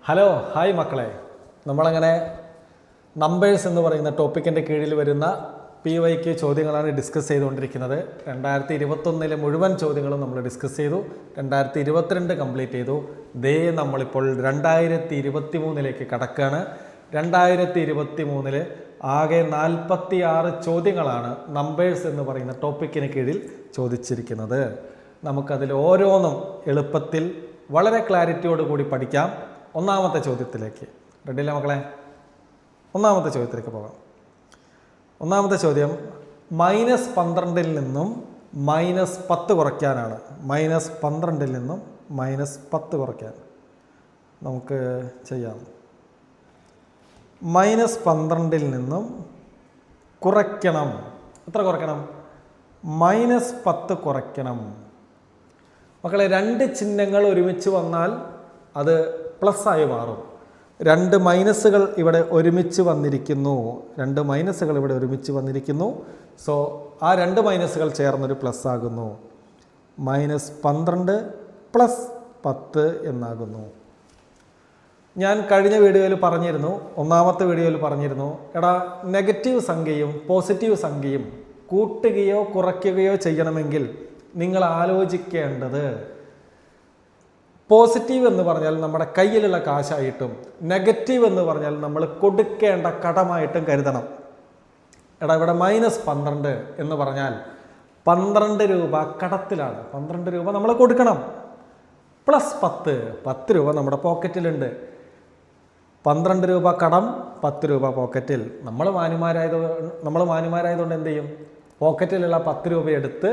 Hello hi മക്കളെ, നമ്മളങ്ങനെ numbers എന്ന് പറയുന്ന ടോപ്പിക്കിൻ്റെ കീഴിൽ വരുന്ന PYQ ചോദ്യങ്ങളാണ് ഡിസ്കസ് ചെയ്തുകൊണ്ടിരിക്കുന്നത്. 2021 മുഴുവൻ ചോദ്യങ്ങളും നമ്മൾ ഡിസ്കസ് ചെയ്തു. 2022 കംപ്ലീറ്റ് ചെയ്തു. ദേ നമ്മളിപ്പോൾ 2023 കടക്കുകയാണ്. 2023 ആകെ 46 ചോദ്യങ്ങളാണ് നമ്പേഴ്സ് എന്ന് പറയുന്ന ടോപ്പിക്കിന് കീഴിൽ ചോദിച്ചിരിക്കുന്നത്. നമുക്കതിൽ ഓരോന്നും എളുപ്പത്തിൽ വളരെ ക്ലാരിറ്റിയോടുകൂടി പഠിക്കാം. ഒന്നാമത്തെ ചോദ്യത്തിലേക്ക് റെഡിയല്ലേ മക്കളെ? ഒന്നാമത്തെ ചോദ്യത്തിലേക്ക് പോകാം. ഒന്നാമത്തെ ചോദ്യം -12 നിന്നും -10 കുറയ്ക്കാനാണ്. -12 നിന്നും -10 കുറയ്ക്കാൻ നമുക്ക് ചെയ്യാം. -12 നിന്നും കുറയ്ക്കണം. എത്ര കുറയ്ക്കണം? -10 കുറയ്ക്കണം. മക്കളെ, രണ്ട് ചിഹ്നങ്ങൾ ഒരുമിച്ച് വന്നാൽ അത് പ്ലസ് ആയി മാറും. രണ്ട് മൈനസുകൾ ഇവിടെ ഒരുമിച്ച് വന്നിരിക്കുന്നു. സോ ആ രണ്ട് മൈനസുകൾ ചേർന്നൊരു പ്ലസ് ആകുന്നു. -12 + 10 എന്നാകുന്നു. ഞാൻ കഴിഞ്ഞ വീഡിയോയിൽ പറഞ്ഞിരുന്നു, ഒന്നാമത്തെ വീഡിയോയിൽ പറഞ്ഞിരുന്നു, എടാ നെഗറ്റീവ് സംഖ്യയും പോസിറ്റീവ് സംഖ്യയും കൂട്ടുകയോ കുറയ്ക്കുകയോ ചെയ്യണമെങ്കിൽ നിങ്ങൾ ആലോചിക്കേണ്ടത് പോസിറ്റീവ് എന്ന് പറഞ്ഞാൽ നമ്മുടെ കയ്യിലുള്ള കാശായിട്ടും നെഗറ്റീവ് എന്ന് പറഞ്ഞാൽ നമ്മൾ കൊടുക്കേണ്ട കടമായിട്ടും കരുതണം. എടാ ഇവിടെ -12 എന്ന് പറഞ്ഞാൽ 12 രൂപ കടത്തിലാണ്. 12 രൂപ നമ്മൾ കൊടുക്കണം. +10 രൂപ നമ്മുടെ പോക്കറ്റിലുണ്ട്. 12 രൂപ കടം, 10 രൂപ പോക്കറ്റിൽ. നമ്മൾ മാന്യമാരായതുകൊണ്ട് എന്ത് ചെയ്യും? പോക്കറ്റിലുള്ള 10 രൂപ എടുത്ത്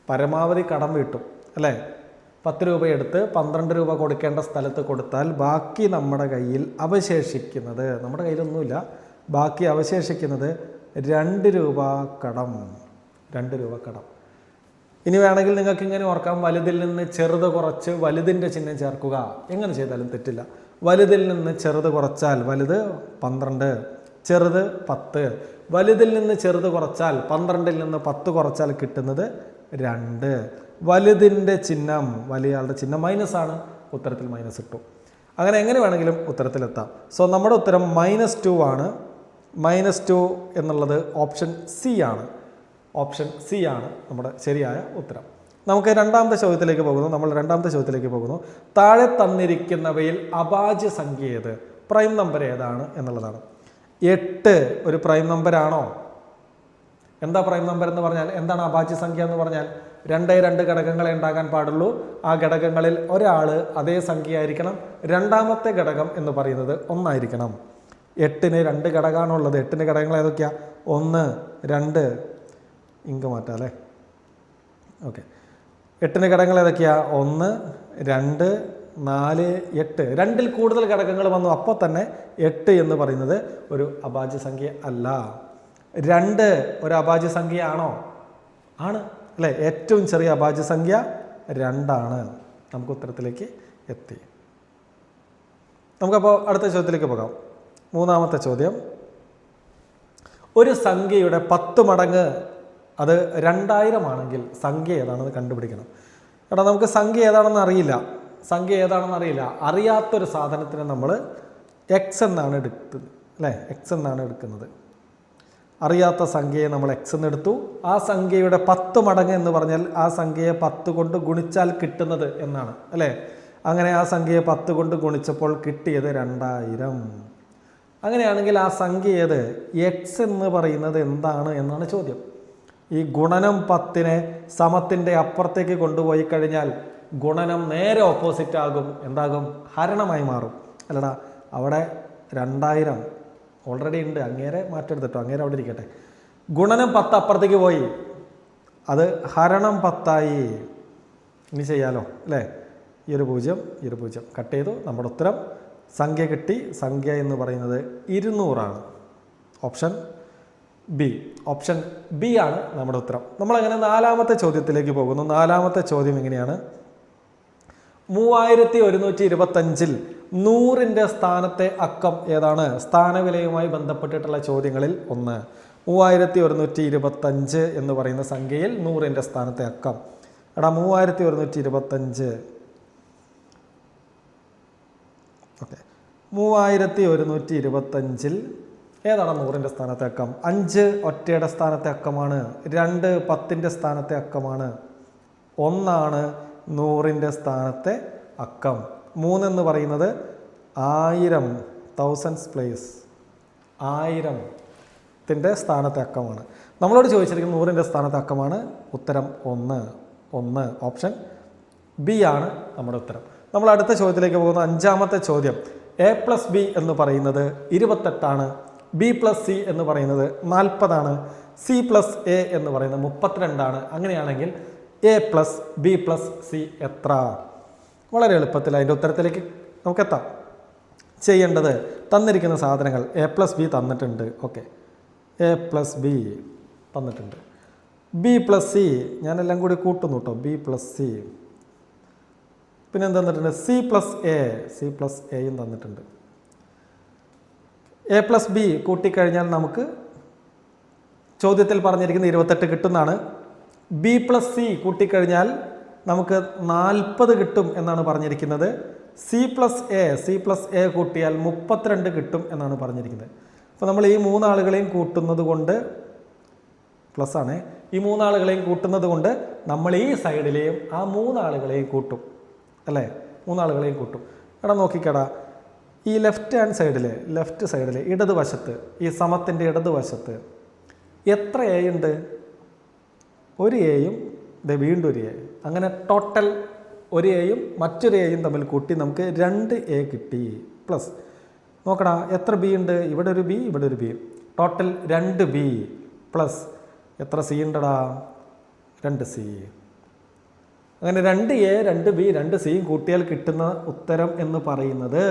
പരമാവധി കടം വീട്ടും അല്ലേ? 10 രൂപ എടുത്ത് 12 രൂപ കൊടുക്കേണ്ട സ്ഥലത്ത് കൊടുത്താൽ ബാക്കി നമ്മുടെ കയ്യിൽ അവശേഷിക്കുന്നത്, നമ്മുടെ കയ്യിലൊന്നുമില്ല, ബാക്കി അവശേഷിക്കുന്നത് 2 രൂപ കടം. 2 രൂപ കടം. ഇനി വേണമെങ്കിൽ നിങ്ങൾക്ക് ഇങ്ങനെ ഓർക്കാം, വലുതിൽ നിന്ന് ചെറുത് കുറച്ച് വലുതിൻ്റെ ചിഹ്നം ചേർക്കുക. എങ്ങനെ ചെയ്താലും തെറ്റില്ല. വലുതിൽ നിന്ന് ചെറുത് കുറച്ചാൽ വലുത് 12, ചെറുത് 10. വലുതിൽ നിന്ന് ചെറുത് കുറച്ചാൽ 12ൽ നിന്ന് 10 കുറച്ചാൽ കിട്ടുന്നത് 2. വലുതിൻ്റെ ചിഹ്നം, വലിയ ആളുടെ ചിഹ്നം മൈനസാണ്. ഉത്തരത്തിൽ മൈനസ് ഇട്ടു. അങ്ങനെ എങ്ങനെ വേണമെങ്കിലും ഉത്തരത്തിലെത്താം. സോ നമ്മുടെ ഉത്തരം -2 ആണ്. -2 എന്നുള്ളത് ഓപ്ഷൻ സി ആണ്. ഓപ്ഷൻ സി ആണ് നമ്മുടെ ശരിയായ ഉത്തരം. നമുക്ക് രണ്ടാമത്തെ ചോദ്യത്തിലേക്ക് പോകുന്നു. താഴെ തന്നിരിക്കുന്നവയിൽ അഭാജ്യ സംഖ്യ ഏത്? പ്രൈം നമ്പർ ഏതാണ് എന്നുള്ളതാണ്. 8 ഒരു പ്രൈം നമ്പറാണോ? എന്താ പ്രൈം നമ്പർ എന്ന് പറഞ്ഞാൽ? എന്താണ് അഭാജ്യ സംഖ്യ എന്ന് പറഞ്ഞാൽ? 2 ഘടകങ്ങളെ ഉണ്ടാകാൻ പാടുള്ളൂ. ആ ഘടകങ്ങളിൽ ഒരാൾ അതേ സംഖ്യ ആയിരിക്കണം. രണ്ടാമത്തെ ഘടകം എന്ന് പറയുന്നത് 1 ആയിരിക്കണം. 8ന് 2 ഘടകമാണുള്ളത്. 8ന് ഘടകങ്ങൾ ഏതൊക്കെയാ? 1, 2. ഇങ്ക് മാറ്റാം അല്ലേ? ഓക്കെ. 8ന് ഘടകങ്ങൾ ഏതൊക്കെയാ? 1, 2, 4, 8. 2ൽ കൂടുതൽ ഘടകങ്ങൾ വന്നു. അപ്പോൾ തന്നെ 8 എന്ന് പറയുന്നത് ഒരു അഭാജ്യ സംഖ്യ അല്ല. 2 ഒരു അഭാജ്യ സംഖ്യയാണോ? ആണ് അല്ലേ? ഏറ്റവും ചെറിയ അഭാജ്യ സംഖ്യ 2 ആണ്. നമുക്ക് ഉത്തരത്തിലേക്ക് എത്തി. നമുക്കപ്പോൾ അടുത്ത ചോദ്യത്തിലേക്ക് പോകാം. മൂന്നാമത്തെ ചോദ്യം, ഒരു സംഖ്യയുടെ 10 മടങ്ങ് അത് 2000 ആണെങ്കിൽ സംഖ്യ ഏതാണെന്ന് കണ്ടുപിടിക്കണം. എടാ നമുക്ക് സംഖ്യ ഏതാണെന്ന് അറിയില്ല. അറിയാത്തൊരു സാധനത്തിന് നമ്മൾ X എന്നാണ് എടുക്കുന്നത് അല്ലേ? X എന്നാണ് എടുക്കുന്നത്. അറിയാത്ത സംഖ്യയെ നമ്മൾ X എന്ന് എടുത്തു. ആ സംഖ്യയുടെ 10 മടങ്ങ് എന്ന് പറഞ്ഞാൽ ആ സംഖ്യയെ 10 കൊണ്ട് ഗുണിച്ചാൽ കിട്ടുന്നത് എന്നാണ് അല്ലേ? അങ്ങനെ ആ സംഖ്യയെ 10 കൊണ്ട് ഗുണിച്ചപ്പോൾ കിട്ടിയത് 2000. അങ്ങനെയാണെങ്കിൽ ആ സംഖ്യ ഏത്? X എന്ന് പറയുന്നത് എന്താണ് എന്നാണ് ചോദ്യം. ഈ ഗുണനം 10നെ സമത്തിൻ്റെ അപ്പുറത്തേക്ക് കൊണ്ടുപോയി കഴിഞ്ഞാൽ ഗുണനം നേരെ ഓപ്പോസിറ്റ് ആകും. എന്താകും? ഹരണമായി മാറും അല്ലടാ. അവിടെ 2000 ഓൾറെഡി ഉണ്ട്. അങ്ങേരെ മാറ്റെടുത്തിട്ടോ, അങ്ങേരെ അവിടെ ഇരിക്കട്ടെ. ഗുണനം 10 അപ്പുറത്തേക്ക് പോയി, അത് ഹരണം 10 ആയി. ഇനി ചെയ്യാലോ അല്ലേ? ഈ ഒരു 0 കട്ട് ചെയ്തു. നമ്മുടെ ഉത്തരം സംഖ്യ കിട്ടി. സംഖ്യ എന്ന് പറയുന്നത് 200 ആണ്. ഓപ്ഷൻ ബി ആണ് നമ്മുടെ ഉത്തരം. നമ്മളങ്ങനെ നാലാമത്തെ ചോദ്യത്തിലേക്ക് പോകുന്നു. നാലാമത്തെ ചോദ്യം എങ്ങനെയാണ്? 3125-ൽ 100ൻ്റെ സ്ഥാനത്തെ അക്കം ഏതാണ്? സ്ഥാനവിലയുമായി ബന്ധപ്പെട്ടിട്ടുള്ള ചോദ്യങ്ങളിൽ ഒന്ന്. 3125 എന്ന് പറയുന്ന സംഖ്യയിൽ 100ൻ്റെ സ്ഥാനത്തെ അക്കം. എടാ 3125 ഓക്കെ, 3125 ഏതാണ് 100ൻ്റെ സ്ഥാനത്തെ അക്കം? 5 ഒറ്റയുടെ സ്ഥാനത്തെ അക്കമാണ്, 2 10ൻ്റെ സ്ഥാനത്തെ അക്കമാണ്, 1 100ൻ്റെ സ്ഥാനത്തെ അക്കം, 3 എന്ന് പറയുന്നത് 1000 തൗസൻഡ്സ് പ്ലേസ് 1000ത്തിൻ്റെ സ്ഥാനത്തെ അക്കമാണ്. നമ്മളോട് ചോദിച്ചിരിക്കുന്നത് 100ൻ്റെ സ്ഥാനത്തെ അക്കമാണ്. ഉത്തരം 1 ഓപ്ഷൻ ബി ആണ് നമ്മുടെ ഉത്തരം. നമ്മൾ അടുത്ത ചോദ്യത്തിലേക്ക് പോകുന്ന 5ാമത്തെ ചോദ്യം. A+B എന്ന് പറയുന്നത് 28, B+C എന്ന് പറയുന്നത് 40, C+A എന്ന് പറയുന്നത് 32. അങ്ങനെയാണെങ്കിൽ A+B+C എത്ര? വളരെ എളുപ്പത്തിൽ അതിൻ്റെ ഉത്തരത്തിലേക്ക് നമുക്ക് എത്താം. ചെയ്യേണ്ടത് തന്നിരിക്കുന്ന സാധനങ്ങൾ A+B തന്നിട്ടുണ്ട്. ഓക്കെ, A+B തന്നിട്ടുണ്ട്. B+C ഞാനെല്ലാം കൂടി കൂട്ടുന്നു കേട്ടോ. B+C പിന്നെ എന്ത് തന്നിട്ടുണ്ട്? C+Aയും തന്നിട്ടുണ്ട്. A+B കൂട്ടിക്കഴിഞ്ഞാൽ നമുക്ക് ചോദ്യത്തിൽ പറഞ്ഞിരിക്കുന്ന 28 കിട്ടുന്നതാണ്. B+C കൂട്ടിക്കഴിഞ്ഞാൽ നമുക്ക് 40 കിട്ടും എന്നാണ് പറഞ്ഞിരിക്കുന്നത്. C+A കൂട്ടിയാൽ 32 കിട്ടും എന്നാണ് പറഞ്ഞിരിക്കുന്നത്. അപ്പോൾ നമ്മൾ ഈ 3 ആളുകളെയും കൂട്ടുന്നത് കൊണ്ട് പ്ലസ് ആണ്. ഈ 3 ആളുകളെയും കൂട്ടുന്നത് കൊണ്ട് നമ്മൾ ഈ സൈഡിലെയും ആ 3 ആളുകളെയും കൂട്ടും അല്ലേ? 3 ആളുകളെയും കൂട്ടും. എടാ നോക്കിക്കടാ, ഈ ലെഫ്റ്റ് സൈഡിൽ ഇടതുവശത്ത്, ഈ സമത്തിൻ്റെ ഇടതുവശത്ത് എത്ര എ ഉണ്ട്? ഒരു എയും വീണ്ടും ഒരു എ. അങ്ങനെ ടോട്ടൽ ഒരു എയും മറ്റൊരു എയും തമ്മിൽ കൂട്ടി നമുക്ക് 2 എ കിട്ടി. പ്ലസ് നോക്കടാ, എത്ര ബി ഉണ്ട്? ഇവിടെ ഒരു ബി, ഇവിടെ ഒരു ബി. ടോട്ടൽ 2 ബി പ്ലസ് എത്ര സി ഉണ്ടടാ? 2 സി. അങ്ങനെ 2 എ 2 ബി 2 സിയും കൂട്ടിയാൽ കിട്ടുന്ന ഉത്തരം എന്ന് പറയുന്നത്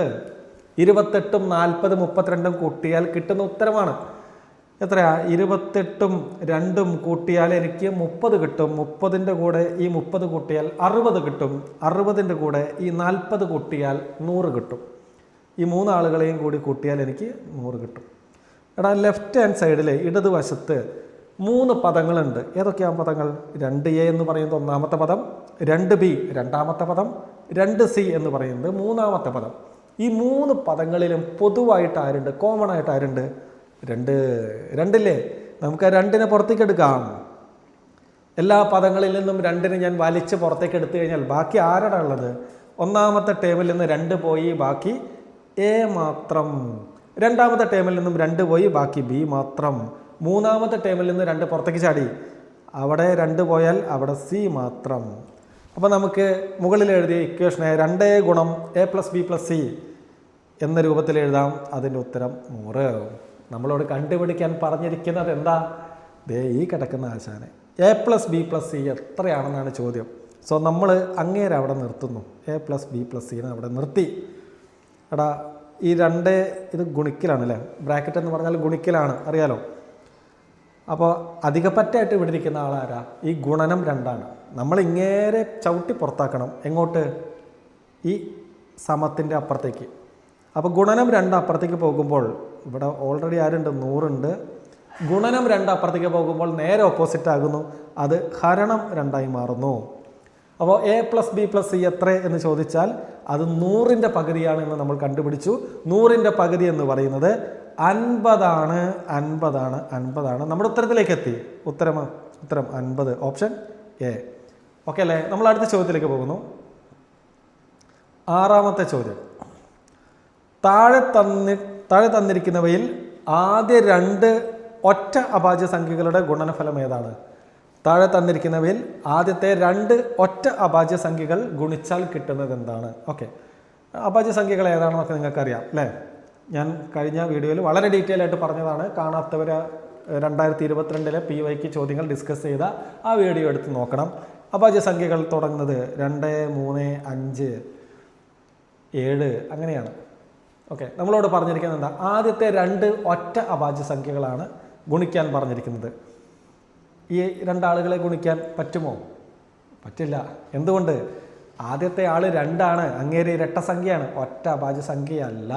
28ഉം 40ഉം 32ഉം കൂട്ടിയാൽ കിട്ടുന്ന ഉത്തരമാണ്. എത്രയാ? 28ഉം 2ഉം കൂട്ടിയാൽ എനിക്ക് 30 കിട്ടും. 30ൻ്റെ കൂടെ ഈ 30 കൂട്ടിയാൽ 60 കിട്ടും. 60ൻ്റെ കൂടെ ഈ 40 കൂട്ടിയാൽ 100 കിട്ടും. ഈ 3 ആളുകളെയും കൂടി കൂട്ടിയാൽ എനിക്ക് 100 കിട്ടും. എടാ ലെഫ്റ്റ് ഹാൻഡ് സൈഡിൽ ഇടതുവശത്ത് 3 പദങ്ങളുണ്ട്. ഏതൊക്കെയാണ് പദങ്ങൾ? 2A എന്ന് പറയുന്നത് 1ാമത്തെ പദം, 2B 2ാമത്തെ പദം, 2C എന്ന് പറയുന്നത് 3ാമത്തെ പദം. ഈ 3 പദങ്ങളിലും പൊതുവായിട്ട് ആരുണ്ട്? കോമൺ ആയിട്ട് ആരുണ്ട്? 2 നമുക്ക് 2നെ പുറത്തേക്ക് എടുക്കാം. എല്ലാ പദങ്ങളിൽ നിന്നും 2നെ ഞാൻ വലിച്ച് പുറത്തേക്ക് എടുത്തു കഴിഞ്ഞാൽ ബാക്കി ആരാണ് ഉള്ളത്? 1ാമത്തെ ടേമിൽ നിന്ന് 2 പോയി, ബാക്കി A മാത്രം. 2ാമത്തെ ടേമിൽ നിന്നും 2 പോയി, ബാക്കി B മാത്രം. 3ാമത്തെ ടേമിൽ നിന്ന് 2 പുറത്തേക്ക് ചാടി, അവിടെ 2 പോയാൽ അവിടെ C മാത്രം. അപ്പോൾ നമുക്ക് മുകളിൽ എഴുതിയ ഇക്വേഷനെ 2A ഗുണം A+B+C എന്ന രൂപത്തിൽ എഴുതാം. അതിൻ്റെ ഉത്തരം 100. നമ്മളോട് കണ്ടുപിടിക്കാൻ പറഞ്ഞിരിക്കുന്നത് എന്താ? ദേ ഈ കിടക്കുന്ന ആശാനെ A+B+C എത്രയാണെന്നാണ് ചോദ്യം. സോ നമ്മൾ അങ്ങേരെ അവിടെ നിർത്തുന്നു. A+B+Cനെ അവിടെ നിർത്തി. എടാ ഈ 2 ഇത് ഗുണിക്കലാണ് അല്ലേ? ബ്രാക്കറ്റ് എന്ന് പറഞ്ഞാൽ ഗുണിക്കലാണ്, അറിയാലോ. അപ്പോൾ അധികപ്പറ്റായിട്ട് ഇവിടെ ഇരിക്കുന്ന ആളാരാ? ഈ ഗുണനം 2ആണ്. നമ്മൾ ഇങ്ങേരെ ചവിട്ടി പുറത്താക്കണം. എങ്ങോട്ട്? ഈ സമത്തിൻ്റെ അപ്പുറത്തേക്ക്. അപ്പോൾ ഗുണനം 2 അപ്പുറത്തേക്ക് പോകുമ്പോൾ ഇവിടെ ഓൾറെഡി ആരുണ്ട്? 100 ഉണ്ട്. ഗുണനം 2 അപ്പുറത്തേക്ക് പോകുമ്പോൾ നേരെ ഓപ്പോസിറ്റ് ആകുന്നു. അത് ഹരണം 2ആയി മാറുന്നു. അപ്പോൾ A+B+C എത്ര എന്ന് ചോദിച്ചാൽ അത് 100ൻ്റെ പകുതിയാണ് എന്ന് നമ്മൾ കണ്ടുപിടിച്ചു. 100ൻ്റെ പകുതി എന്ന് പറയുന്നത് 50 ആണ്. നമ്മുടെ ഉത്തരത്തിലേക്ക് എത്തി. ഉത്തരം 50, ഓപ്ഷൻ എ. ഓക്കെ അല്ലേ? നമ്മൾ അടുത്ത ചോദ്യത്തിലേക്ക് പോകുന്നു. 6ാമത്തെ ചോദ്യം. താഴെ തന്നിരിക്കുന്നവയിൽ ആദ്യ 2 ഒറ്റ അഭാജ്യ സംഖ്യകളുടെ ഗുണനഫലം ഏതാണ്? താഴെ തന്നിരിക്കുന്നവയിൽ ആദ്യത്തെ 2 ഒറ്റ അഭാജ്യ സംഖ്യകൾ ഗുണിച്ചാൽ കിട്ടുന്നത് എന്താണ്? ഓക്കെ, അഭാജ്യ സംഖ്യകൾ ഏതാണെന്നൊക്കെ നിങ്ങൾക്കറിയാം അല്ലേ? ഞാൻ കഴിഞ്ഞ വീഡിയോയിൽ വളരെ ഡീറ്റെയിൽ ആയിട്ട് പറഞ്ഞതാണ്. കാണാത്തവർ 2022 PYQ ചോദ്യങ്ങൾ ഡിസ്കസ് ചെയ്ത ആ വീഡിയോ എടുത്ത് നോക്കണം. അഭാജ്യ സംഖ്യകൾ തുടങ്ങുന്നത് 2, 3, 5, 7 അങ്ങനെയാണ്. ഓക്കെ, നമ്മളോട് പറഞ്ഞിരിക്കുന്നത് എന്താ? ആദ്യത്തെ 2 ഒറ്റ അഭാജ്യ സംഖ്യകളാണ് ഗുണിക്കാൻ പറഞ്ഞിരിക്കുന്നത്. ഈ 2 ആളുകളെ ഗുണിക്കാൻ പറ്റുമോ? പറ്റില്ല. എന്തുകൊണ്ട്? ആദ്യത്തെ ആൾ 2ആണ്, അങ്ങേരെ ഇരട്ട സംഖ്യയാണ്, ഒറ്റ അഭാജ്യ സംഖ്യയല്ല.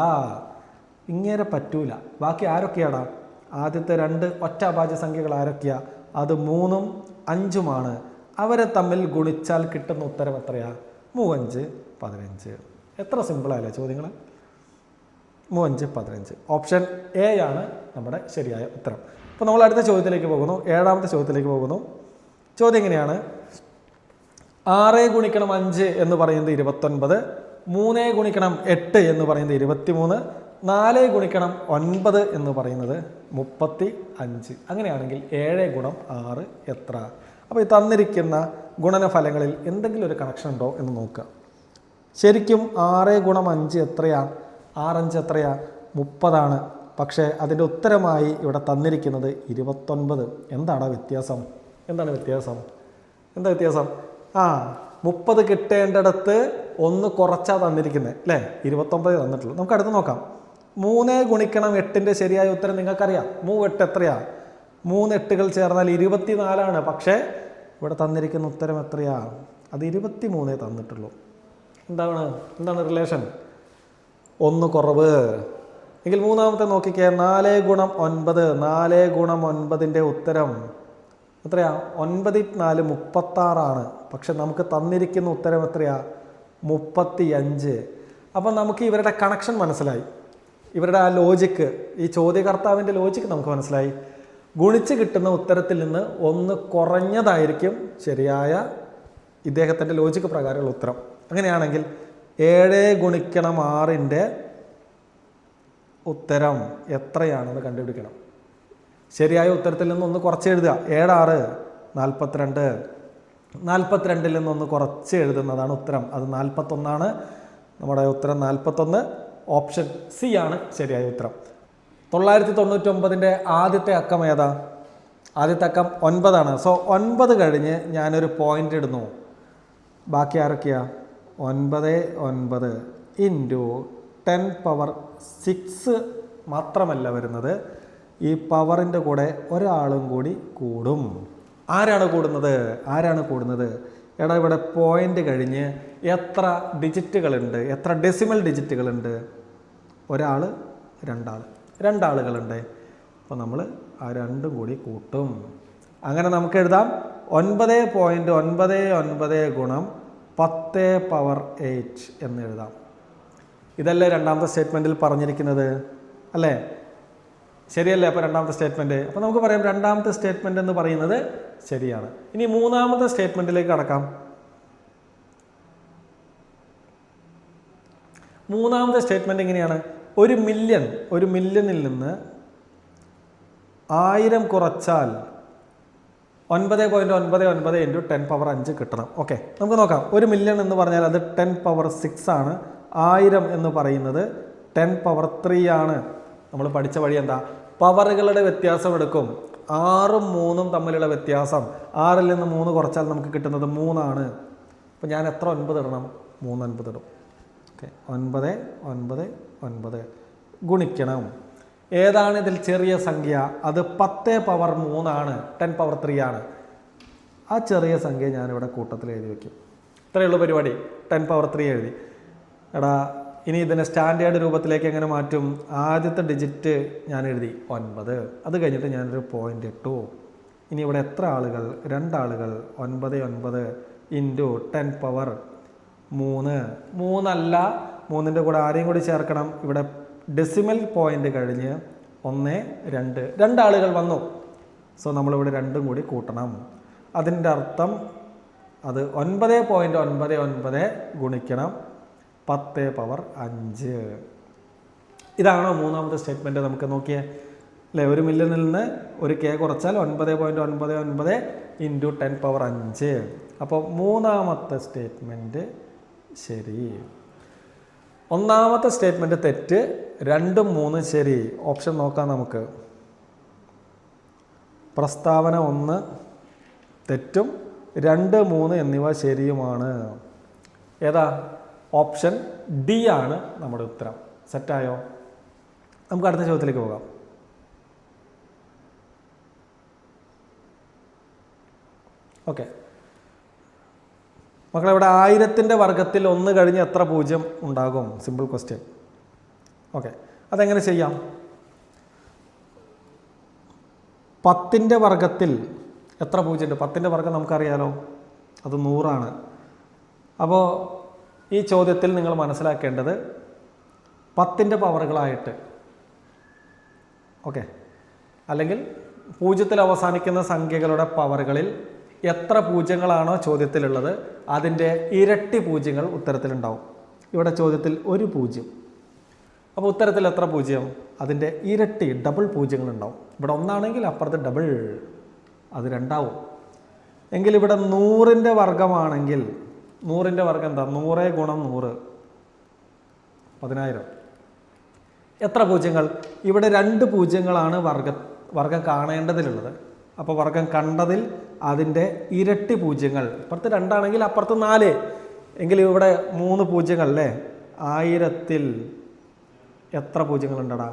ഇങ്ങേരെ പറ്റൂല. ബാക്കി ആരൊക്കെയാടാ? ആദ്യത്തെ 2 ഒറ്റ അഭാജ്യ സംഖ്യകൾ ആരൊക്കെയാ? അത് 3ഉം 5ഉമാണ്. അവരെ തമ്മിൽ ഗുണിച്ചാൽ കിട്ടുന്ന ഉത്തരം എത്രയാ? 3, 5, 15. എത്ര സിമ്പിളല്ലേ ചോദ്യങ്ങൾ? 5 15. ഓപ്ഷൻ എ ആണ് നമ്മുടെ ശരിയായ ഉത്തരം. അപ്പോൾ നമ്മൾ അടുത്ത ചോദ്യത്തിലേക്ക് പോകുന്നു. 7ാമത്തെ ചോദ്യത്തിലേക്ക് പോകുന്നു. ചോദ്യം എങ്ങനെയാണ്? 6 ഗുണിക്കണം 5 എന്ന് പറയുന്നത് 29, 3 ഗുണിക്കണം 8 എന്ന് പറയുന്നത് 23, 4 ഗുണിക്കണം 9 എന്ന് പറയുന്നത് 35. അങ്ങനെയാണെങ്കിൽ 7 ഗുണം 6 എത്ര? അപ്പോൾ ഈ തന്നിരിക്കുന്ന ഗുണനഫലങ്ങളിൽ എന്തെങ്കിലും ഒരു കണക്ഷൻ ഉണ്ടോ എന്ന് നോക്കുക. ശരിക്കും 6 ഗുണം 5 എത്രയാ? 6 5 എത്രയാ? 30 പക്ഷേ അതിൻ്റെ ഉത്തരമായി ഇവിടെ തന്നിരിക്കുന്നത് 29. എന്താണ് വ്യത്യാസം? എന്താ വ്യത്യാസം? 30 കിട്ടേണ്ടിടത്ത് 1 കുറച്ചാണ് തന്നിരിക്കുന്നത് അല്ലേ? 29 തന്നിട്ടുള്ളൂ. നമുക്ക് അടുത്ത് നോക്കാം. 3 ഗുണിക്കണം 8ൻ്റെ ശരിയായ ഉത്തരം നിങ്ങൾക്കറിയാം. 3 8 എത്രയാ? 3 8കൾ ചേർന്നാൽ 24. പക്ഷേ ഇവിടെ തന്നിരിക്കുന്ന ഉത്തരം എത്രയാ? അത് 23 തന്നിട്ടുള്ളൂ. എന്താണ് റിലേഷൻ? 1 കുറവ്. എങ്കിൽ 3ാമത്തെ നോക്കിക്കേ. 4 ഗുണം 9. 4 ഗുണം 9ൻ്റെ ഉത്തരം എത്രയാ? 9 4 36. പക്ഷെ നമുക്ക് തന്നിരിക്കുന്ന ഉത്തരം എത്രയാ? 35. അപ്പം നമുക്ക് ഇവരുടെ കണക്ഷൻ മനസ്സിലായി. ഇവരുടെ ആ ലോജിക്ക്, ഈ ചോദ്യകർത്താവിൻ്റെ ലോജിക്ക് നമുക്ക് മനസ്സിലായി. ഗുണിച്ച് കിട്ടുന്ന ഉത്തരത്തിൽ നിന്ന് 1 കുറഞ്ഞതായിരിക്കും ശരിയായ ഇദ്ദേഹത്തിൻ്റെ ലോജിക്ക് പ്രകാരമുള്ള ഉത്തരം. അങ്ങനെയാണെങ്കിൽ 7 ഗുണിക്കണം 6ൻ്റെ ഉത്തരം എത്രയാണെന്ന് കണ്ടുപിടിക്കണം. ശരിയായ ഉത്തരത്തിൽ നിന്ന് 1 കുറച്ച് എഴുതുക. 7 6 42. 42ൽ നിന്ന് 1 കുറച്ച് എഴുതുന്നതാണ് ഉത്തരം. അത് 41. നമ്മുടെ ഉത്തരം 41. ഓപ്ഷൻ സി ആണ് ശരിയായ ഉത്തരം. 999ൻ്റെ ആദ്യത്തെ അക്കം ഏതാ? ആദ്യത്തെ അക്കം 9. സോ 9 കഴിഞ്ഞ് ഞാനൊരു പോയിന്റ് ഇടുന്നു. ബാക്കി ആരൊക്കെയാ? 9 9 ഇൻറ്റു 10 പവർ 6 മാത്രമല്ല വരുന്നത്, ഈ പവറിൻ്റെ കൂടെ ഒരാളും കൂടി കൂടും. ആരാണ് കൂടുന്നത്? എടാ ഇവിടെ പോയിന്റ് കഴിഞ്ഞ് എത്ര ഡിജിറ്റുകളുണ്ട്? എത്ര ഡെസിമൽ ഡിജിറ്റുകളുണ്ട്? ഒരാൾ, രണ്ടാളുകളുണ്ട്. അപ്പോൾ നമ്മൾ ആ രണ്ടും കൂടി കൂട്ടും. അങ്ങനെ നമുക്ക് എഴുതാം 9.99 ഗുണം 10 പവർ 8 എന്ന് എഴുതാം. ഇതല്ലേ രണ്ടാമത്തെ സ്റ്റേറ്റ്മെൻറ്റിൽ പറഞ്ഞിരിക്കുന്നത് അല്ലേ? ശരിയല്ലേ? അപ്പോൾ രണ്ടാമത്തെ സ്റ്റേറ്റ്മെൻറ്റ്. അപ്പോൾ നമുക്ക് പറയാം രണ്ടാമത്തെ സ്റ്റേറ്റ്മെൻറ്റ് എന്ന് പറയുന്നത് ശരിയാണ്. ഇനി 3ാമത്തെ സ്റ്റേറ്റ്മെൻറ്റിലേക്ക് കടക്കാം. 3ാമത്തെ സ്റ്റേറ്റ്മെൻറ്റ് എങ്ങനെയാണ്? ഒരു മില്യണിൽ നിന്ന് 1000 കുറച്ചാൽ 9.99 ഇൻറ്റു 10 പവർ 5 കിട്ടണം. ഓക്കെ, നമുക്ക് നോക്കാം. 1 മില്യൺ എന്ന് പറഞ്ഞാൽ അത് 10 പവർ 6 ആണ്. 1000 എന്ന് പറയുന്നത് 10 പവർ 3 ആണ്. നമ്മൾ പഠിച്ച വഴി എന്താ? പവറുകളുടെ വ്യത്യാസം എടുക്കും. 6ഉം 3ഉം തമ്മിലുള്ള വ്യത്യാസം. 6ൽ നിന്ന് 3 കുറച്ചാൽ നമുക്ക് കിട്ടുന്നത് 3 ആണ്. അപ്പോൾ ഞാൻ എത്ര 9 ഇടണം? 3 9 ഇടും. ഓക്കെ, 9 9 9 ഗുണിക്കണം. ഏതാണ് ഇതിൽ ചെറിയ സംഖ്യ? അത് 10 പവർ 3 ആണ്. 10 പവർ 3 ആണ്. ആ ചെറിയ സംഖ്യ ഞാനിവിടെ കൂട്ടത്തിൽ എഴുതി വയ്ക്കും. ഇത്രയേ ഉള്ളൂ പരിപാടി. 10 പവർ 3 എഴുതി. എടാ ഇനി ഇതിനെ സ്റ്റാൻഡേർഡ് രൂപത്തിലേക്ക് എങ്ങനെ മാറ്റും? ആദ്യത്തെ ഡിജിറ്റ് ഞാൻ എഴുതി 9. അത് കഴിഞ്ഞിട്ട് ഞാനൊരു പോയിന്റ് ഇട്ടു. ഇനി ഇവിടെ എത്ര ആളുകൾ? 2 ആളുകൾ. 9 9 ഇൻറ്റു 10 പവർ 3. 3 അല്ല, 3ൻ്റെ കൂടെ ആരെയും കൂടി ചേർക്കണം. ഇവിടെ ഡെസിമൽ പോയിന്റ് കഴിഞ്ഞ് 1 2 2 ആളുകൾ വന്നു. സോ നമ്മളിവിടെ 2ഉം കൂടി കൂട്ടണം. അതിൻ്റെ അർത്ഥം അത് 9.99 ഗുണിക്കണം 10 പവർ 5. ഇതാണോ 3ാമത്തെ സ്റ്റേറ്റ്മെൻറ്റ്? നമുക്ക് നോക്കിയേ അല്ലേ? 1 മില്യണിൽ നിന്ന് ഒരു കെ കുറച്ചാൽ 9.99 ഇൻറ്റു 10 പവർ 5. അപ്പോൾ 3ാമത്തെ സ്റ്റേറ്റ്മെൻറ്റ് ശരി. 1ാമത്തെ സ്റ്റേറ്റ്മെൻറ്റ് തെറ്റ്. 2ഉം 3ഉം ശരി. ഓപ്ഷൻ നോക്കാം നമുക്ക്. പ്രസ്താവന 1 തെറ്റും 2 3 എന്നിവ ശരിയുമാണ്. ഏതാ? ഓപ്ഷൻ ഡി ആണ് നമ്മുടെ ഉത്തരം. സെറ്റായോ? നമുക്ക് അടുത്ത ചോദ്യത്തിലേക്ക് പോകാം. ഓക്കെ മക്കളെ, ഇവിടെ 1000ൻ്റെ വർഗത്തിൽ 1 കഴിഞ്ഞ് എത്ര 0 ഉണ്ടാകും? Simple question. ഓക്കെ, അതെങ്ങനെ ചെയ്യാം? 10ൻ്റെ വർഗത്തിൽ എത്ര 0 ഉണ്ട്? 10ൻ്റെ വർഗം നമുക്കറിയാലോ, അത് 100 ആണ്. അപ്പോൾ ഈ ചോദ്യത്തിൽ നിങ്ങൾ മനസ്സിലാക്കേണ്ടത് 10ൻ്റെ പവറുകളായിട്ട്. ഓക്കെ, അല്ലെങ്കിൽ 0ത്തിൽ അവസാനിക്കുന്ന സംഖ്യകളുടെ പവറുകളിൽ എത്ര പൂജ്യങ്ങളാണോ ചോദ്യത്തിലുള്ളത് അതിൻ്റെ ഇരട്ടി പൂജ്യങ്ങൾ ഉത്തരത്തിലുണ്ടാവും. ഇവിടെ ചോദ്യത്തിൽ 1 പൂജ്യം, അപ്പോൾ ഉത്തരത്തിൽ എത്ര പൂജ്യം? അതിൻ്റെ ഇരട്ടി ഡബിൾ പൂജ്യങ്ങളുണ്ടാവും. ഇവിടെ 1 ആണെങ്കിൽ അപ്പുറത്ത് ഡബിൾ, അത് 2 ആവും. എങ്കിൽ ഇവിടെ 100ൻ്റെ വർഗമാണെങ്കിൽ 100ൻ്റെ വർഗം എന്താ? 100 ഗുണം 100 10,000. എത്ര പൂജ്യങ്ങൾ? ഇവിടെ 2 പൂജ്യങ്ങളാണ് വർഗം കാണേണ്ടതിലുള്ളത്. അപ്പോൾ വർഗം കണ്ടതിൽ അതിൻ്റെ ഇരട്ടി പൂജ്യങ്ങൾ. ഇപ്പുറത്ത് 2 ആണെങ്കിൽ അപ്പുറത്ത് 4, എങ്കിൽ ഇവിടെ 3 പൂജ്യങ്ങൾ അല്ലേ? 1000ൽ എത്ര പൂജ്യങ്ങളുണ്ടടാ?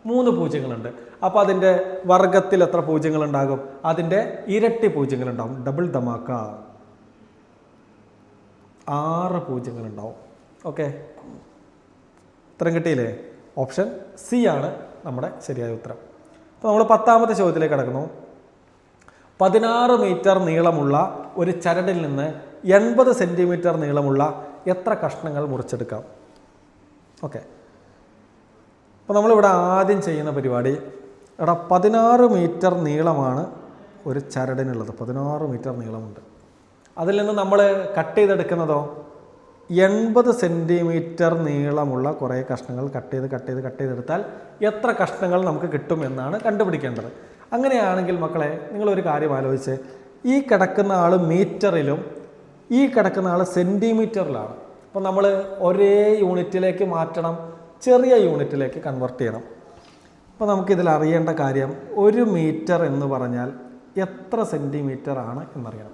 3 പൂജ്യങ്ങളുണ്ട്. അപ്പോൾ അതിൻ്റെ വർഗത്തിൽ എത്ര പൂജ്യങ്ങളുണ്ടാകും? അതിൻ്റെ ഇരട്ടി പൂജ്യങ്ങളുണ്ടാകും. ഡബിൾ ധമാക്ക 6 പൂജ്യങ്ങളുണ്ടാവും. ഓക്കെ, ഉത്തരം കിട്ടിയില്ലേ? ഓപ്ഷൻ സി ആണ് നമ്മുടെ ശരിയായ ഉത്തരം. അപ്പോൾ നമ്മൾ 10ാമത്തെ ചോദ്യത്തിലേക്ക് കടക്കുന്നു. 16 മീറ്റർ നീളമുള്ള ഒരു ചരടിൽ നിന്ന് 80 സെൻറ്റിമീറ്റർ നീളമുള്ള എത്ര കഷ്ണങ്ങൾ മുറിച്ചെടുക്കാം? ഓക്കെ, അപ്പോൾ നമ്മളിവിടെ ആദ്യം ചെയ്യുന്ന പരിപാടി, എടാ 16 മീറ്റർ നീളമാണ് ഒരു ചരടിനുള്ളത്. 16 മീറ്റർ നീളമുണ്ട്. അതിൽ നിന്ന് നമ്മൾ കട്ട് ചെയ്തെടുക്കുന്നതോ 80 സെൻറ്റിമീറ്റർ നീളമുള്ള കുറേ കഷ്ണങ്ങൾ കട്ട് ചെയ്തെടുത്താൽ എത്ര കഷ്ണങ്ങൾ നമുക്ക് കിട്ടും എന്നാണ് കണ്ടുപിടിക്കേണ്ടത്. അങ്ങനെയാണെങ്കിൽ മക്കളെ നിങ്ങളൊരു കാര്യം ആലോചിച്ച്, ഈ കിടക്കുന്ന ആൾ മീറ്ററിലും ഈ കിടക്കുന്ന ആൾ സെൻറ്റിമീറ്ററിലാണ്. അപ്പോൾ നമ്മൾ ഒരേ യൂണിറ്റിലേക്ക് മാറ്റണം, ചെറിയ യൂണിറ്റിലേക്ക് കൺവെർട്ട് ചെയ്യണം. അപ്പോൾ നമുക്കിതിൽ അറിയേണ്ട കാര്യം 1 മീറ്റർ എന്ന് പറഞ്ഞാൽ എത്ര സെൻറ്റിമീറ്റർ ആണ് എന്നറിയണം.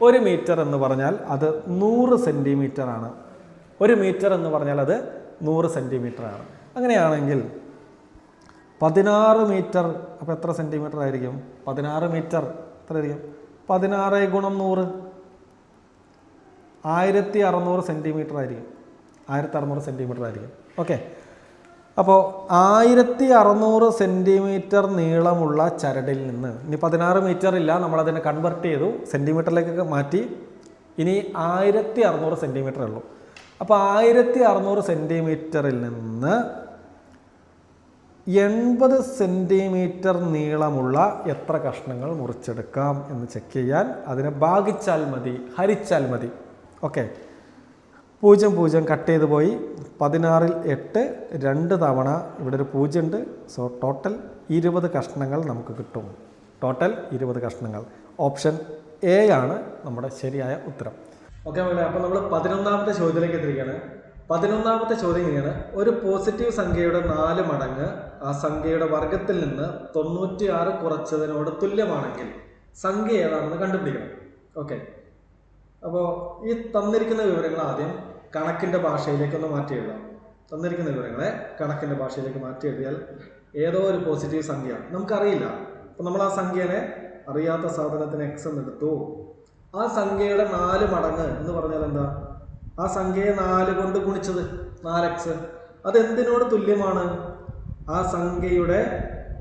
1 മീറ്റർ എന്ന് പറഞ്ഞാൽ അത് 100 സെൻറ്റിമീറ്റർ ആണ്. 1 മീറ്റർ എന്ന് പറഞ്ഞാൽ അത് 100 സെൻറ്റിമീറ്റർ ആണ്. അങ്ങനെയാണെങ്കിൽ 16 മീറ്റർ അപ്പോൾ എത്ര സെൻറ്റിമീറ്റർ ആയിരിക്കും? 16 മീറ്റർ എത്ര ആയിരിക്കും? 16 ഗുണം 100 1600 സെൻറ്റിമീറ്റർ ആയിരിക്കും. 1600 സെൻറ്റിമീറ്റർ ആയിരിക്കും. ഓക്കെ, അപ്പോൾ 1600 സെൻറ്റിമീറ്റർ നീളമുള്ള ചരടിൽ നിന്ന്, ഇനി 16 മീറ്റർ ഇല്ല, നമ്മളതിനെ കൺവെർട്ട് ചെയ്തു, സെൻറ്റിമീറ്ററിലേക്കൊക്കെ മാറ്റി, ഇനി 1600 സെൻറ്റിമീറ്റർ ഉള്ളൂ. അപ്പോൾ 1600 സെൻറ്റിമീറ്ററിൽ നിന്ന് 80 സെൻറ്റിമീറ്റർ നീളമുള്ള എത്ര കഷ്ണങ്ങൾ മുറിച്ചെടുക്കാം എന്ന് ചെക്ക് ചെയ്യാൻ അതിനെ ഭാഗിച്ചാൽ മതി, ഹരിച്ചാൽ മതി. ഓക്കെ, 0 0 കട്ട് ചെയ്ത് പോയി. 16ൽ 8 2 തവണ ഇവിടെ ഒരു 0 ഉണ്ട്. സോ ടോട്ടൽ 20 കഷ്ണങ്ങൾ നമുക്ക് കിട്ടും. ടോട്ടൽ 20 കഷ്ണങ്ങൾ. ഓപ്ഷൻ എ ആണ് നമ്മുടെ ശരിയായ ഉത്തരം. ഓക്കെ മക്കളെ, അപ്പോൾ നമ്മൾ 11ാമത്തെ ചോദ്യത്തിലേക്ക് എത്തിയിരിക്കുകയാണ്. 11ാമത്തെ ചോദ്യം ഇങ്ങനെയാണ്: ഒരു പോസിറ്റീവ് സംഖ്യയുടെ 4 മടങ്ങ് ആ സംഖ്യയുടെ വർഗത്തിൽ നിന്ന് 96 കുറച്ചതിനോട് തുല്യമാണെങ്കിൽ സംഖ്യ ഏതാണെന്ന് കണ്ടുപിടിക്കണം. ഓക്കെ, അപ്പോൾ ഈ തന്നിരിക്കുന്ന വിവരങ്ങൾ ആദ്യം കണക്കിൻ്റെ ഭാഷയിലേക്കൊന്ന് മാറ്റി എഴുതാം. തന്നിരിക്കുന്ന വിവരങ്ങളെ കണക്കിൻ്റെ ഭാഷയിലേക്ക് മാറ്റി എഴുതിയാൽ ഏതോ ഒരു പോസിറ്റീവ് സംഖ്യ നമുക്കറിയില്ല. അപ്പോൾ നമ്മൾ ആ സംഖ്യനെ അറിയാത്ത സാധനത്തിന് എക്സ് എന്നെടുത്തു. ആ സംഖ്യയുടെ 4 മടങ്ങ് എന്ന് പറഞ്ഞാൽ എന്താ? ആ സംഖ്യയെ 4 കൊണ്ട് ഗുണിച്ചത് 4x. അതെന്തിനോട് തുല്യമാണ്? ആ സംഖ്യയുടെ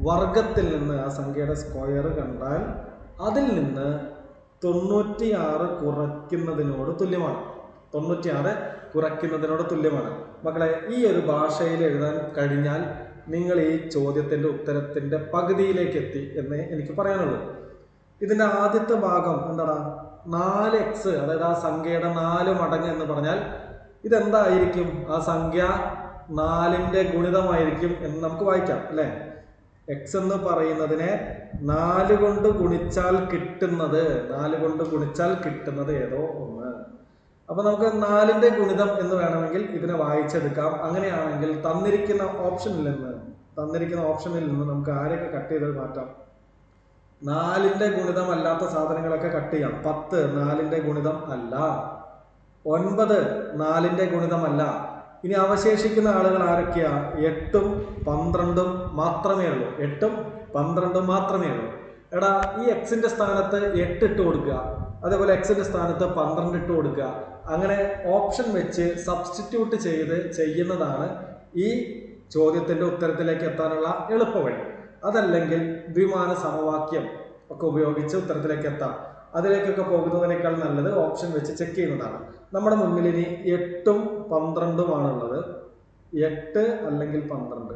വർഗത്തിൽ നിന്ന്, ആ സംഖ്യയുടെ സ്ക്വയർ കണ്ടാൽ അതിൽ നിന്ന് 96 കുറയ്ക്കുന്നതിനോട് തുല്യമാണ്. 96 കുറയ്ക്കുന്നതിനോട് തുല്യമാണ്. മക്കളെ, ഈ ഒരു ഭാഷയിൽ എഴുതാൻ കഴിഞ്ഞാൽ നിങ്ങൾ ഈ ചോദ്യത്തിൻ്റെ ഉത്തരത്തിൻ്റെ പകുതിയിലേക്ക് എത്തി എന്നേ എനിക്ക് പറയാനുള്ളൂ. ഇതിൻ്റെ ആദ്യത്തെ ഭാഗം എന്താടാ? 4x, അതായത് ആ സംഖ്യയുടെ 4 മടങ്ങ് എന്ന് പറഞ്ഞാൽ ഇതെന്തായിരിക്കും? ആ സംഖ്യ 4ന്റെ ഗുണിതമായിരിക്കും എന്ന് നമുക്ക് വായിക്കാം അല്ലേ? എക്സ് എന്ന് പറയുന്നതിനെ 4 കൊണ്ട് ഗുണിച്ചാൽ കിട്ടുന്നത്, 4 കൊണ്ട് ഗുണിച്ചാൽ കിട്ടുന്നത് ഏതോ ഒന്ന്. അപ്പൊ നമുക്ക് 4ന്റെ ഗുണിതം എന്ന് വേണമെങ്കിൽ ഇതിനെ വായിച്ചെടുക്കാം. അങ്ങനെയാണെങ്കിൽ തന്നിരിക്കുന്ന ഓപ്ഷനിൽ നിന്ന് നമുക്ക് ആരെയൊക്കെ കട്ട് ചെയ്ത് മാറ്റാം? 4ന്റെ ഗുണിതം അല്ലാത്ത സാധനങ്ങളൊക്കെ കട്ട് ചെയ്യാം. 10 4ന്റെ ഗുണിതം അല്ല. 9 4ന്റെ ഗുണിതമല്ല. ഇനി അവശേഷിക്കുന്ന ആളുകൾ ആരൊക്കെയാ? 8ഉം 12ഉം മാത്രമേ ഉള്ളൂ. 8ഉം 12ഉം മാത്രമേ ഉള്ളൂ. എടാ, ഈ എക്സിന്റെ സ്ഥാനത്ത് 8 ഇട്ട് കൊടുക്കുക, അതേപോലെ എക്സിന്റെ സ്ഥാനത്ത് 12 ഇട്ട് കൊടുക്കുക. അങ്ങനെ ഓപ്ഷൻ വെച്ച് സബ്സ്റ്റിറ്റ്യൂട്ട് ചെയ്യുന്നതാണ് ഈ ചോദ്യത്തിന്റെ ഉത്തരത്തിലേക്ക് എത്താനുള്ള എളുപ്പവഴി. അതല്ലെങ്കിൽ ദ്വിമാന സമവാക്യം ഒക്കെ ഉപയോഗിച്ച് ഉത്തരത്തിലേക്ക് എത്താം. അതിലേക്കൊക്കെ പോകുന്നതിനേക്കാൾ നല്ലത് ഓപ്ഷൻ വെച്ച് ചെക്ക് ചെയ്യുന്നതാണ്. നമ്മുടെ മുന്നിൽ ഇനി 8ഉം 12ഉം ആണുള്ളത്. 8 അല്ലെങ്കിൽ 12.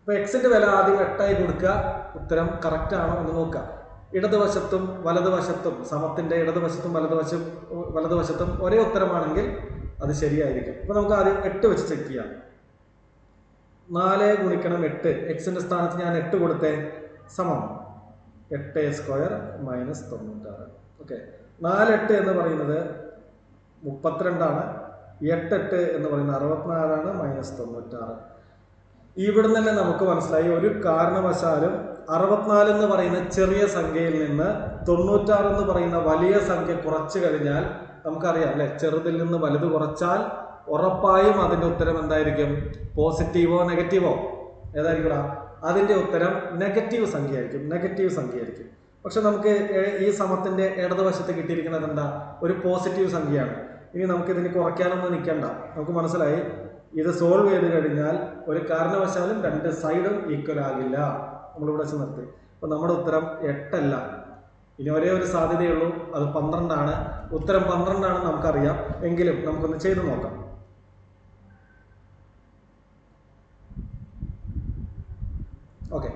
അപ്പോൾ എക്സിൻ്റെ വില ആദ്യം 8 കൊടുക്കുക. ഉത്തരം കറക്റ്റ് ആണോ എന്ന് നോക്കുക. ഇടതുവശത്തും വലതുവശത്തും സമത്തിൻ്റെ ഇടതുവശത്തും വലതുവശത്തും ഒരേ ഉത്തരമാണെങ്കിൽ അത് ശരിയായിരിക്കും. അപ്പോൾ നമുക്ക് ആദ്യം 8 വെച്ച് ചെക്ക് ചെയ്യാം. 4 ഗുണിക്കണം 8, എക്സിൻ്റെ സ്ഥാനത്ത് ഞാൻ 8 കൊടുത്തേ, സമം 8² മൈനസ് 96. ഓക്കെ, 4 എന്ന് പറയുന്നത് 32 8 എന്ന് പറയുന്നത് 64 മൈനസ് 96. ഇവിടുന്ന് തന്നെ നമുക്ക് മനസ്സിലായി ഒരു കാരണവശാലും 64 എന്ന് പറയുന്ന ചെറിയ സംഖ്യയിൽ നിന്ന് 96 എന്ന് പറയുന്ന വലിയ സംഖ്യ കുറച്ചു കഴിഞ്ഞാൽ നമുക്കറിയാം അല്ലെ, ചെറുതിൽ നിന്ന് വലുത് കുറച്ചാൽ ഉറപ്പായും അതിന്റെ ഉത്തരം എന്തായിരിക്കും? പോസിറ്റീവോ നെഗറ്റീവോ? ഏതായിരിക്കും? അതിന്റെ ഉത്തരം നെഗറ്റീവ് സംഖ്യ ആയിരിക്കും. പക്ഷെ നമുക്ക് ഈ സമത്തിന്റെ ഇടതുവശത്ത് കിട്ടിയിരിക്കുന്നത് എന്താ? ഒരു പോസിറ്റീവ് സംഖ്യയാണ്. ഇനി നമുക്ക് ഇതിന് കുറയ്ക്കാനൊന്നും നിൽക്കണ്ട. നമുക്ക് മനസ്സിലായി ഇത് സോൾവ് ചെയ്ത് കഴിഞ്ഞാൽ ഒരു കാരണവശാലും രണ്ട് സൈഡും ഈക്വൽ ആകില്ല. നമ്മളിവിടെ വെച്ച് നിർത്തി. അപ്പൊ നമ്മുടെ ഉത്തരം 8 അല്ല. ഇനി ഒരേ ഒരു സാധ്യതയുള്ളൂ, അത് 12. ഉത്തരം 12 നമുക്കറിയാം. എങ്കിലും നമുക്കൊന്ന് ചെയ്തു നോക്കാം. ഓക്കെ,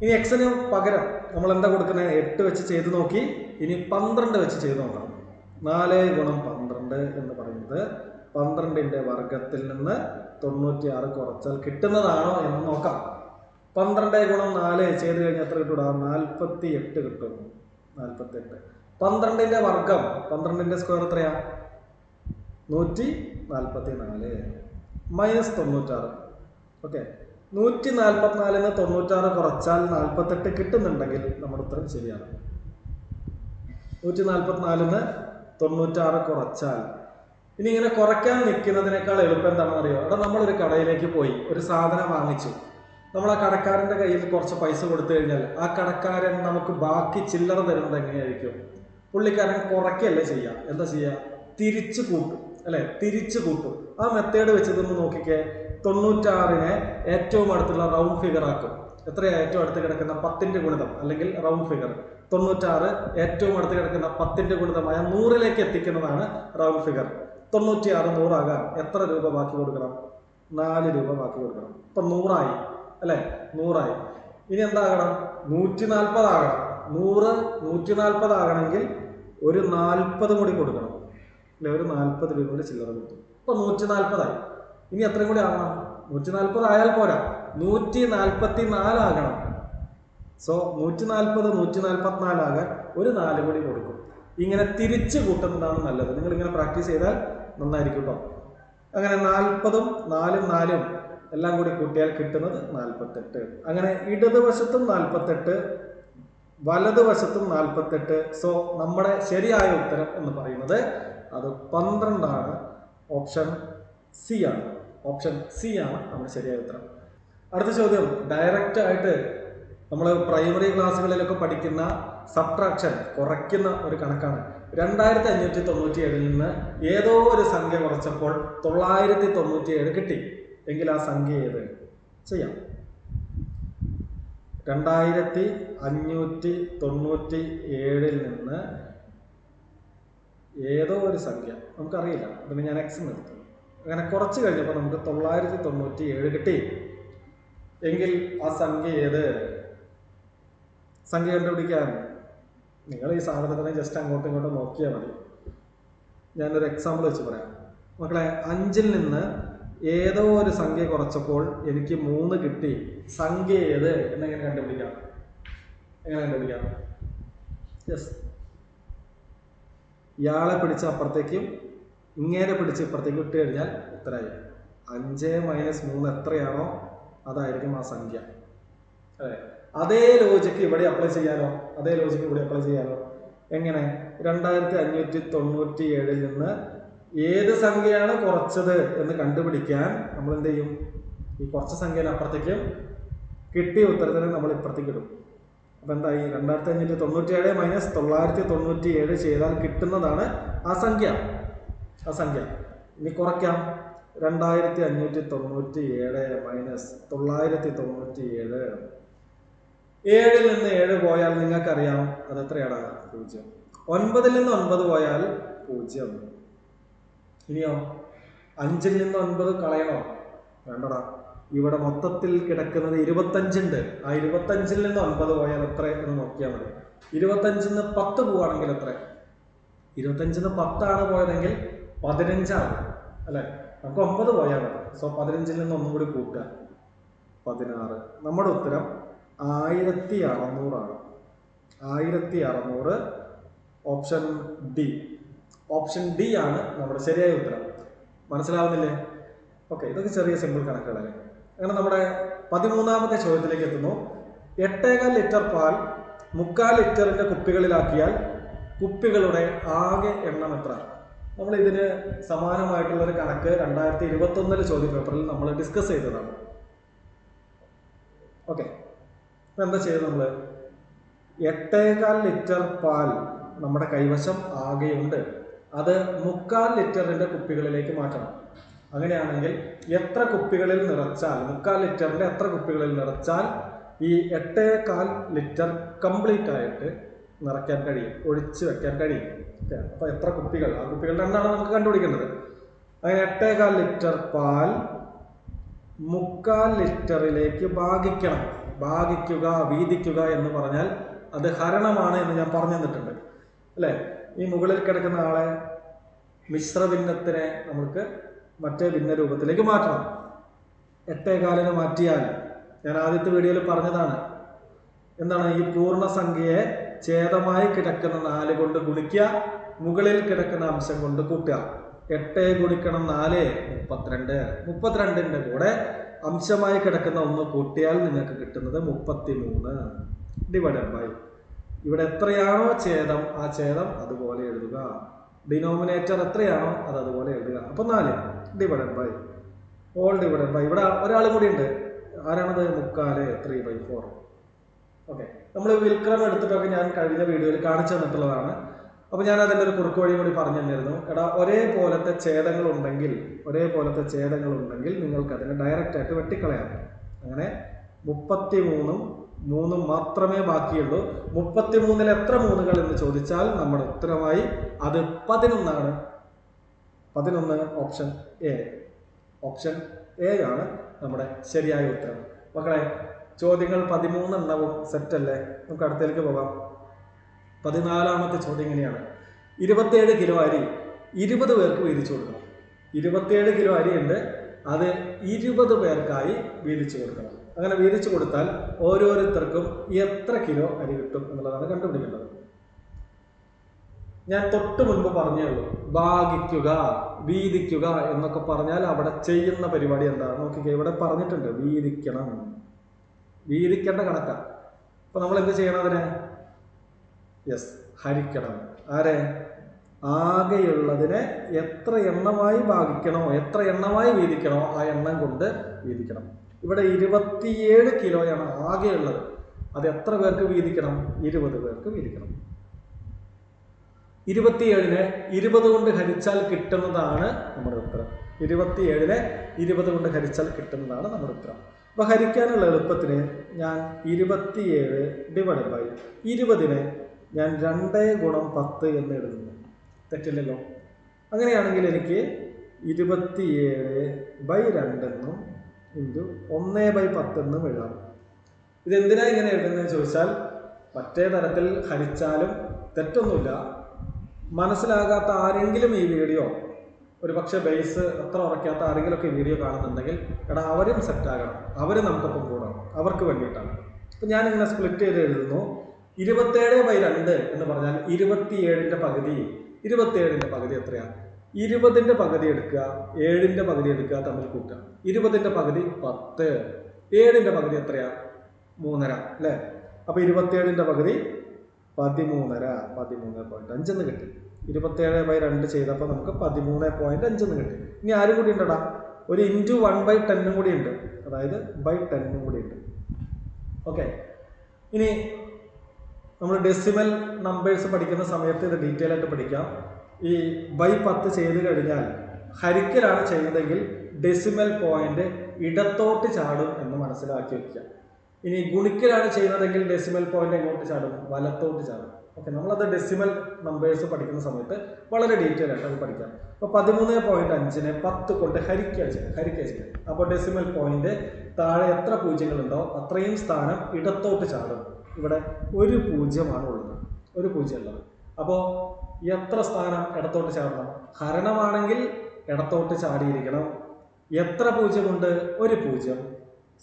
ഇനി എക്സിന് പകരം നമ്മൾ എന്താ കൊടുക്കുന്നത്? 8 വെച്ച് ചെയ്ത് നോക്കി. ഇനി 12 വെച്ച് ചെയ്ത് നോക്കണം. 4 ഗുണം 12 എന്ന് പറയുന്നത് 12ന്റെ വർഗത്തിൽ നിന്ന് 96 കുറച്ചാൽ കിട്ടുന്നതാണോ എന്ന് നോക്കാം. 12 ഗുണം 4 ചെയ്ത് കഴിഞ്ഞാൽ എത്ര കിട്ടൂടാ? 48 കിട്ടും. 48. 12ന്റെ വർഗം, 12ന്റെ സ്ക്വയർ എത്രയാ? 144 മൈനസ് 96. ഓക്കെ, 144 96 കുറച്ചാൽ 48 കിട്ടുന്നുണ്ടെങ്കിൽ നമ്മുടെ ഉത്തരം ശരിയാണ്. 144 96 കുറച്ചാൽ, ഇനി ഇങ്ങനെ കുറയ്ക്കാൻ നിൽക്കുന്നതിനേക്കാൾ എളുപ്പം എന്താണെന്ന് അറിയോ? അവിടെ നമ്മളൊരു കടയിലേക്ക് പോയി ഒരു സാധനം വാങ്ങിച്ചു. നമ്മൾ ആ കടക്കാരൻ്റെ കയ്യിൽ കുറച്ച് പൈസ കൊടുത്തു കഴിഞ്ഞാൽ ആ കടക്കാരൻ നമുക്ക് ബാക്കി ചില്ലറ തരുന്നത് എങ്ങനെയായിരിക്കും? പുള്ളിക്കാരൻ കുറയ്ക്കല്ലേ ചെയ്യുക, എന്താ ചെയ്യുക? തിരിച്ചു കൂട്ടും അല്ലെ, തിരിച്ചു കൂട്ടും. ആ മെത്തേഡ് വെച്ചതൊന്ന് നോക്കിക്കേ. 96നെ ഏറ്റവും അടുത്തുള്ള റൗണ്ട് ഫിഗർ ആക്കും. എത്രയാ ഏറ്റവും അടുത്ത് കിടക്കുന്ന 10ന്റെ ഗുണിതം അല്ലെങ്കിൽ റൗണ്ട് ഫിഗർ? 96 ഏറ്റവും അടുത്ത് കിടക്കുന്ന 10ന്റെ ഗുണിതമായ 100ലേക്ക് എത്തിക്കുന്നതാണ് റൗണ്ട് ഫിഗർ. 96 100 ആകാൻ എത്ര രൂപ ബാക്കി കൊടുക്കണം? 4 രൂപ ബാക്കി കൊടുക്കണം. ഇപ്പൊ 100 ആയി അല്ലെ, 100 ആയി. ഇനി എന്താകണം? 140 ആകണം. 100 140 ആകണമെങ്കിൽ ഒരു 40 കൂടി കൊടുക്കണം അല്ലെ, ഒരു 40 രൂപ കൂടി ചില്ലറ കിട്ടും. ഇപ്പൊ 140 ആയി. ഇനി എത്രയും കൂടി ആകണം? 140 ആയാൽ പോരാ, 144 ആകണം. സോ 140 144 ആകാൻ ഒരു 4 കൂടി കൊടുക്കും. ഇങ്ങനെ തിരിച്ചു കൂട്ടുന്നതാണ് നല്ലത്. നിങ്ങൾ ഇങ്ങനെ പ്രാക്ടീസ് ചെയ്താൽ നന്നായിരിക്കും കേട്ടോ. അങ്ങനെ 40ഉം 4ഉം 4ഉം എല്ലാം കൂടി കൂട്ടിയാൽ കിട്ടുന്നത് 48. അങ്ങനെ ഇടതുവശത്തും 48, വലതുവശത്തും 48. സോ നമ്മുടെ ശരിയായ ഉത്തരം എന്ന് പറയുന്നത് അത് 12. ഓപ്ഷൻ സി ആണ്. ഓപ്ഷൻ സി ആണ് നമ്മുടെ ശരിയായ ഉത്തരം. അടുത്ത ചോദ്യം ഡയറക്റ്റ് ആയിട്ട് നമ്മൾ പ്രൈമറി ക്ലാസ്സുകളിലൊക്കെ പഠിക്കുന്ന സബ്ട്രാക്ഷൻ, കുറയ്ക്കുന്ന ഒരു കണക്കാണ്. 2597 നിന്ന് ഏതോ ഒരു സംഖ്യ കുറച്ചപ്പോൾ 997 കിട്ടി എങ്കിൽ ആ സംഖ്യ ഏത്? ചെയ്യാം. 2597 നിന്ന് ഏതോ ഒരു സംഖ്യ നമുക്കറിയില്ല, അതിന് ഞാൻ എക്സ് നിർത്തും. അങ്ങനെ കുറച്ച് കഴിഞ്ഞപ്പോൾ നമുക്ക് 997 കിട്ടി എങ്കിൽ ആ സംഖ്യ ഏത്? സംഖ്യ കണ്ടുപിടിക്കാൻ നിങ്ങൾ ഈ സാധനത്തിനെ ജസ്റ്റ് അങ്ങോട്ടും ഇങ്ങോട്ടും നോക്കിയാൽ മതി. ഞാനൊരു എക്സാമ്പിൾ വെച്ച് പറയാം. മക്കളെ, 5ൽ നിന്ന് ഏതോ ഒരു സംഖ്യ കുറച്ചപ്പോൾ എനിക്ക് 3 കിട്ടി. സംഖ്യ ഏത് എന്നെങ്ങനെ കണ്ടുപിടിക്കാം? എങ്ങനെ കണ്ടുപിടിക്കാം? യെസ്, ഇയാളെ പിടിച്ച് അപ്പുറത്തേക്കും ഇങ്ങേരെ പിടിച്ച് ഇപ്പുറത്തേക്കും ഇട്ട് കഴിഞ്ഞാൽ ഉത്തരമായി. 5 - 3 എത്രയാണോ അതായിരിക്കും ആ സംഖ്യ. അതെ, അതേ ലോജിക്ക് ഇവിടെ അപ്ലൈ ചെയ്യാലോ. എങ്ങനെ? 2597 നിന്ന് ഏത് സംഖ്യയാണ് കുറച്ചത് എന്ന് കണ്ടുപിടിക്കാൻ നമ്മൾ എന്ത് ചെയ്യും? ഈ കുറച്ച സംഖ്യയുടെ അപ്പുറത്തേക്കും കിട്ടിയ ഉത്തരത്തിന് നമ്മൾ ഇപ്പുറത്തേക്ക് ഇടും. അപ്പൊ എന്തായി? 2597 മൈനസ് 997 ചെയ്താൽ കിട്ടുന്നതാണ് ആ സംഖ്യ. ഇനി കുറയ്ക്കാം. 2597 മൈനസ് 997. 7ൽ നിന്ന് 7 പോയാൽ നിങ്ങൾക്കറിയാം അത് എത്രയാണ്? 0. 9ൽ നിന്ന് 9 പോയാൽ 0. ഇനിയോ 5ൽ നിന്ന് 9 കളയണോ? വേണ്ടടാ, ഇവിടെ മൊത്തത്തിൽ കിടക്കുന്നത് 25 ഉണ്ട്. ആ 25-ൽ നിന്ന് 9 പോയാൽ എത്ര എന്ന് നോക്കിയാൽ മതി. 25-ൽ നിന്ന് 10 പോവുകയാണെങ്കിൽ എത്ര? 25-ൽ നിന്ന് 10 പോയതെങ്കിൽ 15 അല്ലെ? നമുക്ക് 9 പോയാൽ മതി. സോ 15-ൽ നിന്ന് ഒന്നും കൂടി കൂട്ടുക, 16. നമ്മുടെ ഉത്തരം 1600 1600. Option D. ഓപ്ഷൻ ഡി ആണ് നമ്മുടെ ശരിയായ ഉത്തരം. മനസ്സിലാവുന്നില്ലേ? ഓക്കെ, ഇതൊക്കെ ചെറിയ സിമ്പിൾ കണക്കുകളല്ലേ. അങ്ങനെ നമ്മുടെ 13ാമത്തെ ചോദ്യത്തിലേക്ക് എത്തുന്നു. 8.25 ലിറ്റർ പാൽ 3/4 ലിറ്ററിന്റെ കുപ്പികളിലാക്കിയാൽ കുപ്പികളുടെ ആകെ എണ്ണം എത്ര? നമ്മൾ ഇതിന് സമാനമായിട്ടുള്ളൊരു കണക്ക് 2021 ചോദ്യ പേപ്പറിൽ നമ്മൾ ഡിസ്കസ് ചെയ്തതാണ്. ഓക്കെ, അപ്പം എന്താ ചെയ്തത്? നമ്മൾ 8.25 ലിറ്റർ പാൽ നമ്മുടെ കൈവശം ആകെയുണ്ട്. അത് 3/4 ലിറ്ററിന്റെ കുപ്പികളിലേക്ക് മാറ്റണം. അങ്ങനെയാണെങ്കിൽ എത്ര കുപ്പികളിൽ നിറച്ചാൽ, 3/4 ലിറ്ററിന്റെ എത്ര കുപ്പികളിൽ നിറച്ചാൽ ഈ 8.25 ലിറ്റർ കംപ്ലീറ്റ് ആയിട്ട് നിറയ്ക്കാൻ കഴിയും, ഒഴിച്ച് വെക്കാൻ കഴിയും? ഓക്കെ, അപ്പൊ എത്ര കുപ്പികൾ, ആ കുപ്പികളുടെ എണ്ണമാണ് നമുക്ക് കണ്ടുപിടിക്കേണ്ടത്. അങ്ങനെ 8.25 ലിറ്റർ പാൽ 3/4 ലിറ്ററിലേക്ക് ഭാഗിക്കുക, വീതിക്കുക എന്ന് പറഞ്ഞാൽ അത് ഹരണമാണ് എന്ന് ഞാൻ പറഞ്ഞു തന്നിട്ടുണ്ട് അല്ലെ? ഈ മുകളിൽ കിടക്കുന്ന ആളെ മിശ്രഭിന്നത്തിനെ നമുക്ക് മറ്റേ ഭിന്ന രൂപത്തിലേക്ക് മാറ്റണം. 8.25 മാറ്റിയാൽ, ഞാൻ ആദ്യത്തെ വീഡിയോയിൽ പറഞ്ഞതാണ്, എന്താണ്? ഈ പൂർണ്ണസംഖ്യയെ ഛേദമായി കിടക്കുന്ന 4 കൊണ്ട് ഗുണിക്കുക, മുകളിൽ കിടക്കുന്ന അംശം കൊണ്ട് കൂട്ടുക. 8 ഗുണിക്കണം 4 32. 32ന്റെ കൂടെ അംശമായി കിടക്കുന്ന 1 കൂട്ടിയാൽ നിങ്ങൾക്ക് കിട്ടുന്നത് 33 ഡിവൈഡഡ് ബൈ, ഇവിടെ എത്രയാണോ ഛേദം ആ ഛേദം അതുപോലെ എഴുതുക, ഡിനോമിനേറ്റർ എത്രയാണോ അത് അതുപോലെ എഴുതുക. അപ്പൊ 4 divided by all divided by, ഇവിടെ ഒരാളും കൂടി ഉണ്ട്. ആരാണത്? 3/4 3/4. ഓക്കെ, നമ്മൾ വിൽക്രമം എടുത്തിട്ടൊക്കെ ഞാൻ കഴിഞ്ഞ വീഡിയോയിൽ കാണിച്ചു തന്നിട്ടുള്ളതാണ്. അപ്പൊ ഞാൻ അതിൻ്റെ ഒരു കുറുക്ക് വഴി കൂടി പറഞ്ഞു തന്നിരുന്നു. എടാ, ഒരേപോലത്തെ ഛേദങ്ങൾ ഉണ്ടെങ്കിൽ നിങ്ങൾക്ക് അതിനെ ഡയറക്റ്റ് ആയിട്ട് വെട്ടിക്കളയാം. അങ്ങനെ 33 3 മാത്രമേ ബാക്കിയുള്ളൂ. 33-ൽ എത്ര 3കൾ എന്ന് ചോദിച്ചാൽ നമ്മുടെ ഉത്തരമായി അത് 11 ആണ്. 11 ഓപ്ഷൻ എ. ഓപ്ഷൻ എ ആണ് നമ്മുടെ ശരിയായ ഉത്തരം. മക്കളെ, ചോദ്യങ്ങൾ 13 എണ്ണവും സെറ്റ് അല്ലേ? നമുക്ക് അടുത്തേക്ക് പോകാം. 14ാമത്തെ ചോദ്യം ഇങ്ങനെയാണ്. 27 കിലോ അരി 20 പേർക്ക് വീതിച്ചു കൊടുക്കണം. 27 കിലോ അരി ഉണ്ട്, അത് 20 പേർക്കായി വീതിച്ചു കൊടുക്കണം. അങ്ങനെ വീതിച്ചു കൊടുത്താൽ ഓരോരുത്തർക്കും എത്ര കിലോ അരി കിട്ടും എന്നുള്ളതാണ് കണ്ടുപിടിക്കേണ്ടത്. ഞാൻ തൊട്ട് മുൻപ് പറഞ്ഞേ ഉള്ളൂ, ഭാഗിക്കുക, വീതിക്കുക എന്നൊക്കെ പറഞ്ഞാൽ അവിടെ ചെയ്യുന്ന പരിപാടി എന്താണ് നോക്കിക്കേ. ഇവിടെ പറഞ്ഞിട്ടുണ്ട് വീതിക്കണം, വീതിക്കേണ്ട കണക്കാ. അപ്പൊ നമ്മൾ എന്ത് ചെയ്യണം? അതിനെ ഹരിക്കണം. ആരെ? ആകെയുള്ളതിനെ എത്ര എണ്ണമായി ഭാഗിക്കണോ, എത്ര എണ്ണമായി വീതിക്കണോ ആ എണ്ണം കൊണ്ട് വീതിക്കണം. ഇവിടെ 27 കിലോയാണ് ആകെയുള്ളത്. അത് എത്ര പേർക്ക് വീതിക്കണം? 20 പേർക്ക് വീതിക്കണം. 27-നെ 20 കൊണ്ട് ഹരിച്ചാൽ കിട്ടുന്നതാണ് നമ്മുടെ ഉത്തരം. 27-നെ 20 കൊണ്ട് ഹരിച്ചാൽ കിട്ടുന്നതാണ് നമ്മുടെ ഉത്തരം. അപ്പൊ ഹരിക്കാനുള്ള എളുപ്പത്തിന് ഞാൻ 27 ഡിവൈഡ് ബൈ 20-നെ ഞാൻ 2 × 10 എന്ന് എഴുതുന്നു. തെറ്റില്ലല്ലോ? അങ്ങനെയാണെങ്കിൽ എനിക്ക് 27/2 എന്നും ഇൻറ്റു 1/10 എന്നും എഴുതാം. ഇതെന്തിനാ ഇങ്ങനെ എഴുതുന്നതെന്ന് ചോദിച്ചാൽ, മറ്റേ തരത്തിൽ ഹരിച്ചാലും തെറ്റൊന്നുമില്ല. മനസ്സിലാകാത്ത ആരെങ്കിലും ഈ വീഡിയോ, ഒരു പക്ഷേ ബേസ് അത്ര ഉറക്കാത്ത ആരെങ്കിലുമൊക്കെ ഈ വീഡിയോ കാണുന്നുണ്ടെങ്കിൽ, എടാ അവരും സെറ്റാകണം, അവർ നമുക്കൊപ്പം കൂടണം, അവർക്ക് വേണ്ടിയിട്ടാണ്. അപ്പം ഞാനിങ്ങനെ സ്പ്ലിറ്റ് ചെയ്ത് എഴുതുന്നു. 27/2 എന്ന് പറഞ്ഞാൽ 27-ന്റെ പകുതി. 27-ന്റെ പകുതി എത്രയാണ്? 20-ന്റെ പകുതി എടുക്കുക, 7-ന്റെ പകുതി എടുക്കുക, തമ്മിൽ കൂട്ടുക. 20-ന്റെ പകുതി 10, 7-ന്റെ പകുതി എത്രയാ? 3.5 അല്ലേ? അപ്പൊ 27-ന്റെ പകുതി 13.5 എന്ന് കിട്ടി. 27/2 ചെയ്തപ്പോൾ നമുക്ക് 13.5 എന്ന് കിട്ടി. ഇനി ആരും കൂടി ഉണ്ടടാ? ഒരു ഇൻറ്റു 1/10 കൂടി ഉണ്ട്, അതായത് /10 കൂടി ഉണ്ട്. ഓക്കെ, ഇനി നമ്മൾ ഡെസിമൽ നമ്പേഴ്സ് പഠിക്കുന്ന സമയത്ത് ഇത് ഡീറ്റെയിൽ ആയിട്ട് പഠിക്കാം. ഈ /10 ചെയ്ത് കഴിഞ്ഞാൽ ഹരിക്കലാണ് ചെയ്യുന്നതെങ്കിൽ ഡെസിമൽ പോയിന്റ് ഇടത്തോട്ട് ചാടും എന്ന് മനസ്സിലാക്കി വയ്ക്കുക. ഇനി ഗുണിക്കലാണ് ചെയ്യുന്നതെങ്കിൽ ഡെസിമൽ പോയിന്റ് എങ്ങോട്ട് ചാടും? വലത്തോട്ട് ചാടും. ഓക്കെ, നമ്മളത് ഡെസിമൽ നമ്പേഴ്സ് പഠിക്കുന്ന സമയത്ത് വളരെ ഡീറ്റെയിൽ ആയിട്ട് അത് പഠിക്കാം. അപ്പോൾ 13.5നെ 10 കൊണ്ട് ഹരിക്കുക ചെയ്യുക. അപ്പോൾ ഡെസിമൽ പോയിന്റ് താഴെ എത്ര പൂജ്യങ്ങളുണ്ടോ അത്രയും സ്ഥാനം ഇടത്തോട്ട് ചാടും. ഇവിടെ ഒരു പൂജ്യമാണ് ഉള്ളത്, ഒരു പൂജ്യം ഉള്ളത്. അപ്പോൾ എത്ര സ്ഥാനം ഇടത്തോട്ട് ചാടണം? ഹരണമാണെങ്കിൽ ഇടത്തോട്ട് ചാടിയിരിക്കണം. എത്ര പൂജ്യമുണ്ട്? ഒരു പൂജ്യം.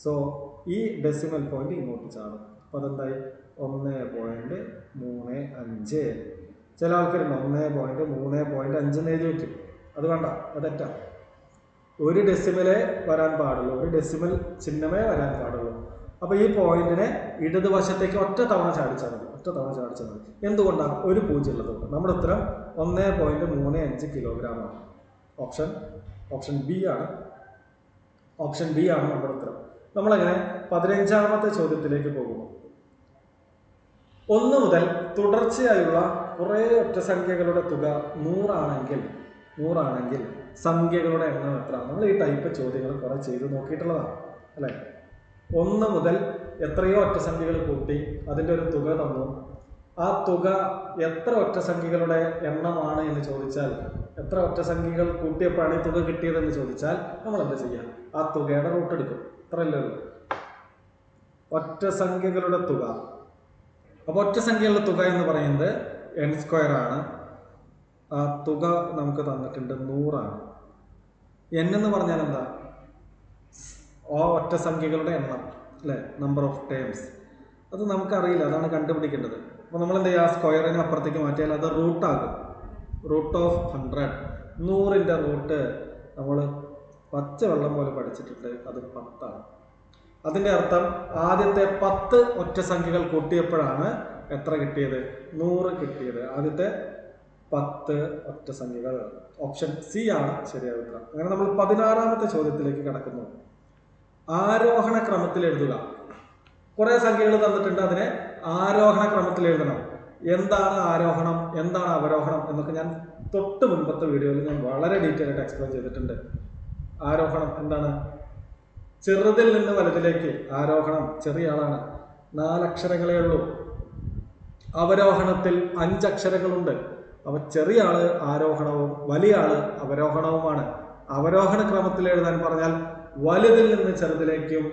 സോ ഈ ഡെസിമൽ പോയിന്റ് ഇങ്ങോട്ട് ചാടും. അപ്പോൾ അതെന്തായി? 1.35. ചില ആൾക്കാർ 1.3.5 എഴുതി വയ്ക്കും. അത് വേണ്ട, അത് തെറ്റാണ്. ഒരു ഡെസിമലേ വരാൻ പാടുള്ളൂ, ഒരു ഡെസിമൽ ചിഹ്നമേ വരാൻ പാടുള്ളൂ. അപ്പോൾ ഈ പോയിന്റിനെ ഇടതുവശത്തേക്ക് ഒറ്റ തവണ ചാടിച്ചാൽ മതി. എന്തുകൊണ്ടാണ്? ഒരു പൂജ്യം ഉള്ളതുകൊണ്ട്. നമ്മുടെ ഉത്തരം 1.35 കിലോഗ്രാമാണ്. ഓപ്ഷൻ ബി ആണ് നമ്മുടെ ഉത്തരം. നമ്മളങ്ങനെ 15ാമത്തെ ചോദ്യത്തിലേക്ക് പോകുന്നു. 1 മുതൽ തുടർച്ചയായുള്ള കുറേ ഒറ്റസംഖ്യകളുടെ തുക 100 ആണെങ്കിൽ സംഖ്യകളുടെ എണ്ണം എത്ര? നമ്മൾ ഈ ടൈപ്പ് ചോദ്യങ്ങൾ കുറെ ചെയ്ത് നോക്കിയിട്ടുള്ളതാണ് അല്ലേ? 1 മുതൽ എത്രയോ ഒറ്റസംഖ്യകൾ കൂട്ടി അതിൻ്റെ ഒരു തുക തന്നു. ആ തുക എത്ര ഒറ്റസംഖ്യകളുടെ എണ്ണമാണ് എന്ന് ചോദിച്ചാൽ, എത്ര ഒറ്റസംഖ്യകൾ കൂട്ടിയപ്പോഴാണ് ഈ തുക കിട്ടിയതെന്ന് ചോദിച്ചാൽ നമ്മൾ എന്താ ചെയ്യുക? ആ തുകയുടെ റൂട്ട് എടുക്കും. അത്രയല്ലേ ഉള്ളൂ. ഒറ്റസംഖ്യകളുടെ തുക. അപ്പോൾ ഒറ്റസംഖ്യകളുടെ തുക എന്ന് പറയുന്നത് n² ആണ്. ആ തുക നമുക്ക് തന്നിട്ടുണ്ട് 100 ആണ്. n എന്ന് പറഞ്ഞാൽ എന്താ? ഒറ്റസംഖ്യകളുടെ എണ്ണം അല്ലേ? Number of terms. അത് നമുക്കറിയില്ല, അതാണ് കണ്ടുപിടിക്കേണ്ടത്. അപ്പോൾ നമ്മൾ എന്താ ചെയ്യുക? സ്ക്വയറിനെ അപ്പുറത്തേക്ക് മാറ്റിയാൽ അത് റൂട്ടാകും. Root of 100. 100ന്റെ റൂട്ട് നമ്മൾ പച്ചവെള്ളം പോലെ പഠിച്ചിട്ടുണ്ട്, അത് 10 ആണ്. അതിൻ്റെ അർത്ഥം ആദ്യത്തെ 10 ഒറ്റസംഖ്യകൾ കൂട്ടിയപ്പോഴാണ് എത്ര കിട്ടിയത്? 100 കിട്ടിയത്. ആദ്യത്തെ 10 ഒറ്റസംഖ്യകൾ. ഓപ്ഷൻ സി ആണ് ശരിയായ ഉത്തരം. അങ്ങനെ നമ്മൾ 16ാമത്തെ ചോദ്യത്തിലേക്ക് കടക്കുന്നു. ആരോഹണ ക്രമത്തിൽ എഴുതുക. കുറെ സംഖ്യകൾ തന്നിട്ടുണ്ട്, അതിനെ ആരോഹണ ക്രമത്തിൽ എഴുതണം. എന്താണ് ആരോഹണം, എന്താണ് അവരോഹണം എന്നൊക്കെ ഞാൻ തൊട്ട് മുൻപത്തെ വീഡിയോയിൽ ഞാൻ വളരെ ഡീറ്റെയിൽ ആയിട്ട് എക്സ്പ്ലെയിൻ ചെയ്തിട്ടുണ്ട്. ആരോഹണം എന്താണ്? ചെറുതിൽ നിന്ന് വലുതിലേക്ക് ആരോഹണം. ചെറിയ ആളാണ്, 4 അക്ഷരങ്ങളേ ഉള്ളൂ. അവരോഹണത്തിൽ 5 അക്ഷരങ്ങളുണ്ട്. അവ ചെറിയ ആള് ആരോഹണവും വലിയ ആള് അവരോഹണവുമാണ്. അവരോഹണ ക്രമത്തിൽ എഴുതാൻ പറഞ്ഞാൽ വലുതിൽ നിന്ന് ചെറുതിലേക്കും,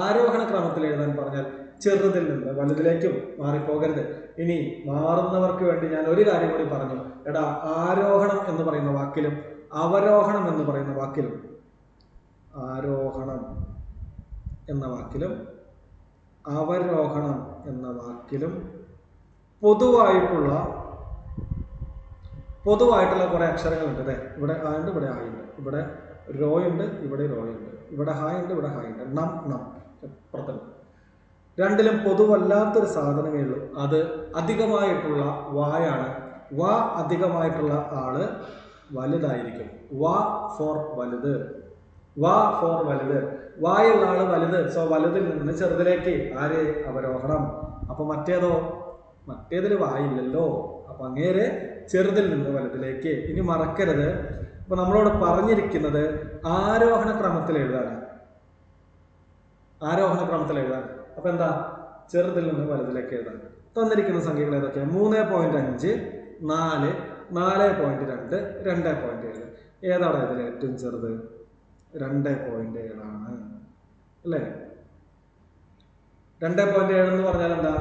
ആരോഹണ ക്രമത്തിൽ എഴുതാൻ പറഞ്ഞാൽ ചെറുതിൽ നിന്ന് വലുതിലേക്കും മാറിപ്പോകരുത്. ഇനി മാറുന്നവർക്ക് വേണ്ടി ഞാൻ ഒരു കാര്യം കൂടി പറഞ്ഞു. എടാ, ആരോഹണം എന്ന് പറയുന്ന വാക്കിലും അവരോഹണം എന്ന് പറയുന്ന വാക്കിലും, ആരോഹണം എന്ന വാക്കിലും അവരോഹണം എന്ന വാക്കിലും പൊതുവായിട്ടുള്ള കുറെ അക്ഷരങ്ങളുണ്ട് അല്ലേ? ഇവിടെ ആയുണ്ട്, ഇവിടെ ആയുണ്ട്, ഇവിടെ റോയുണ്ട്, ഇവിടെ റോയുണ്ട്, ഇവിടെ ഹായുണ്ട്, ഇവിടെ ഹായുണ്ട്. നം പ്രഥമം. രണ്ടിലും പൊതുവല്ലാത്തൊരു സാധനമേ ഉള്ളൂ. അത് അധികമായിട്ടുള്ള വായാണ്. വാ അധികമായിട്ടുള്ള ആള് വലുതായിരിക്കും. വാ ഫോർ വലുത്. വായുള്ള ആള് വലുത്. സോ വലുതിൽ നിന്ന് ചെറുതിലേക്ക് ആര്? അവരോഹണം. അപ്പൊ മറ്റേതിൽ വായില്ലല്ലോ. അപ്പൊ അങ്ങേരെ ചെറുതിൽ നിന്ന് വലുതിലേക്ക്. ഇനി മറക്കരുത്, അപ്പൊ നമ്മളോട് പറഞ്ഞിരിക്കുന്നത് ആരോഹണ ക്രമത്തിൽ എഴുതാനാണ്. അപ്പൊ എന്താ? ചെറുതിൽ നിന്ന് വലുതിലേക്ക് എഴുതാൻ. തന്നിരിക്കുന്ന സംഖ്യകൾ ഏതൊക്കെയാണ്? 3.5, 4, 4.2, 2.7. ഏതാണ് ഇതിൽ ഏറ്റവും ചെറുത്? 2.7 ആണ് അല്ലേ? 2.7 എന്ന് പറഞ്ഞാൽ എന്താ?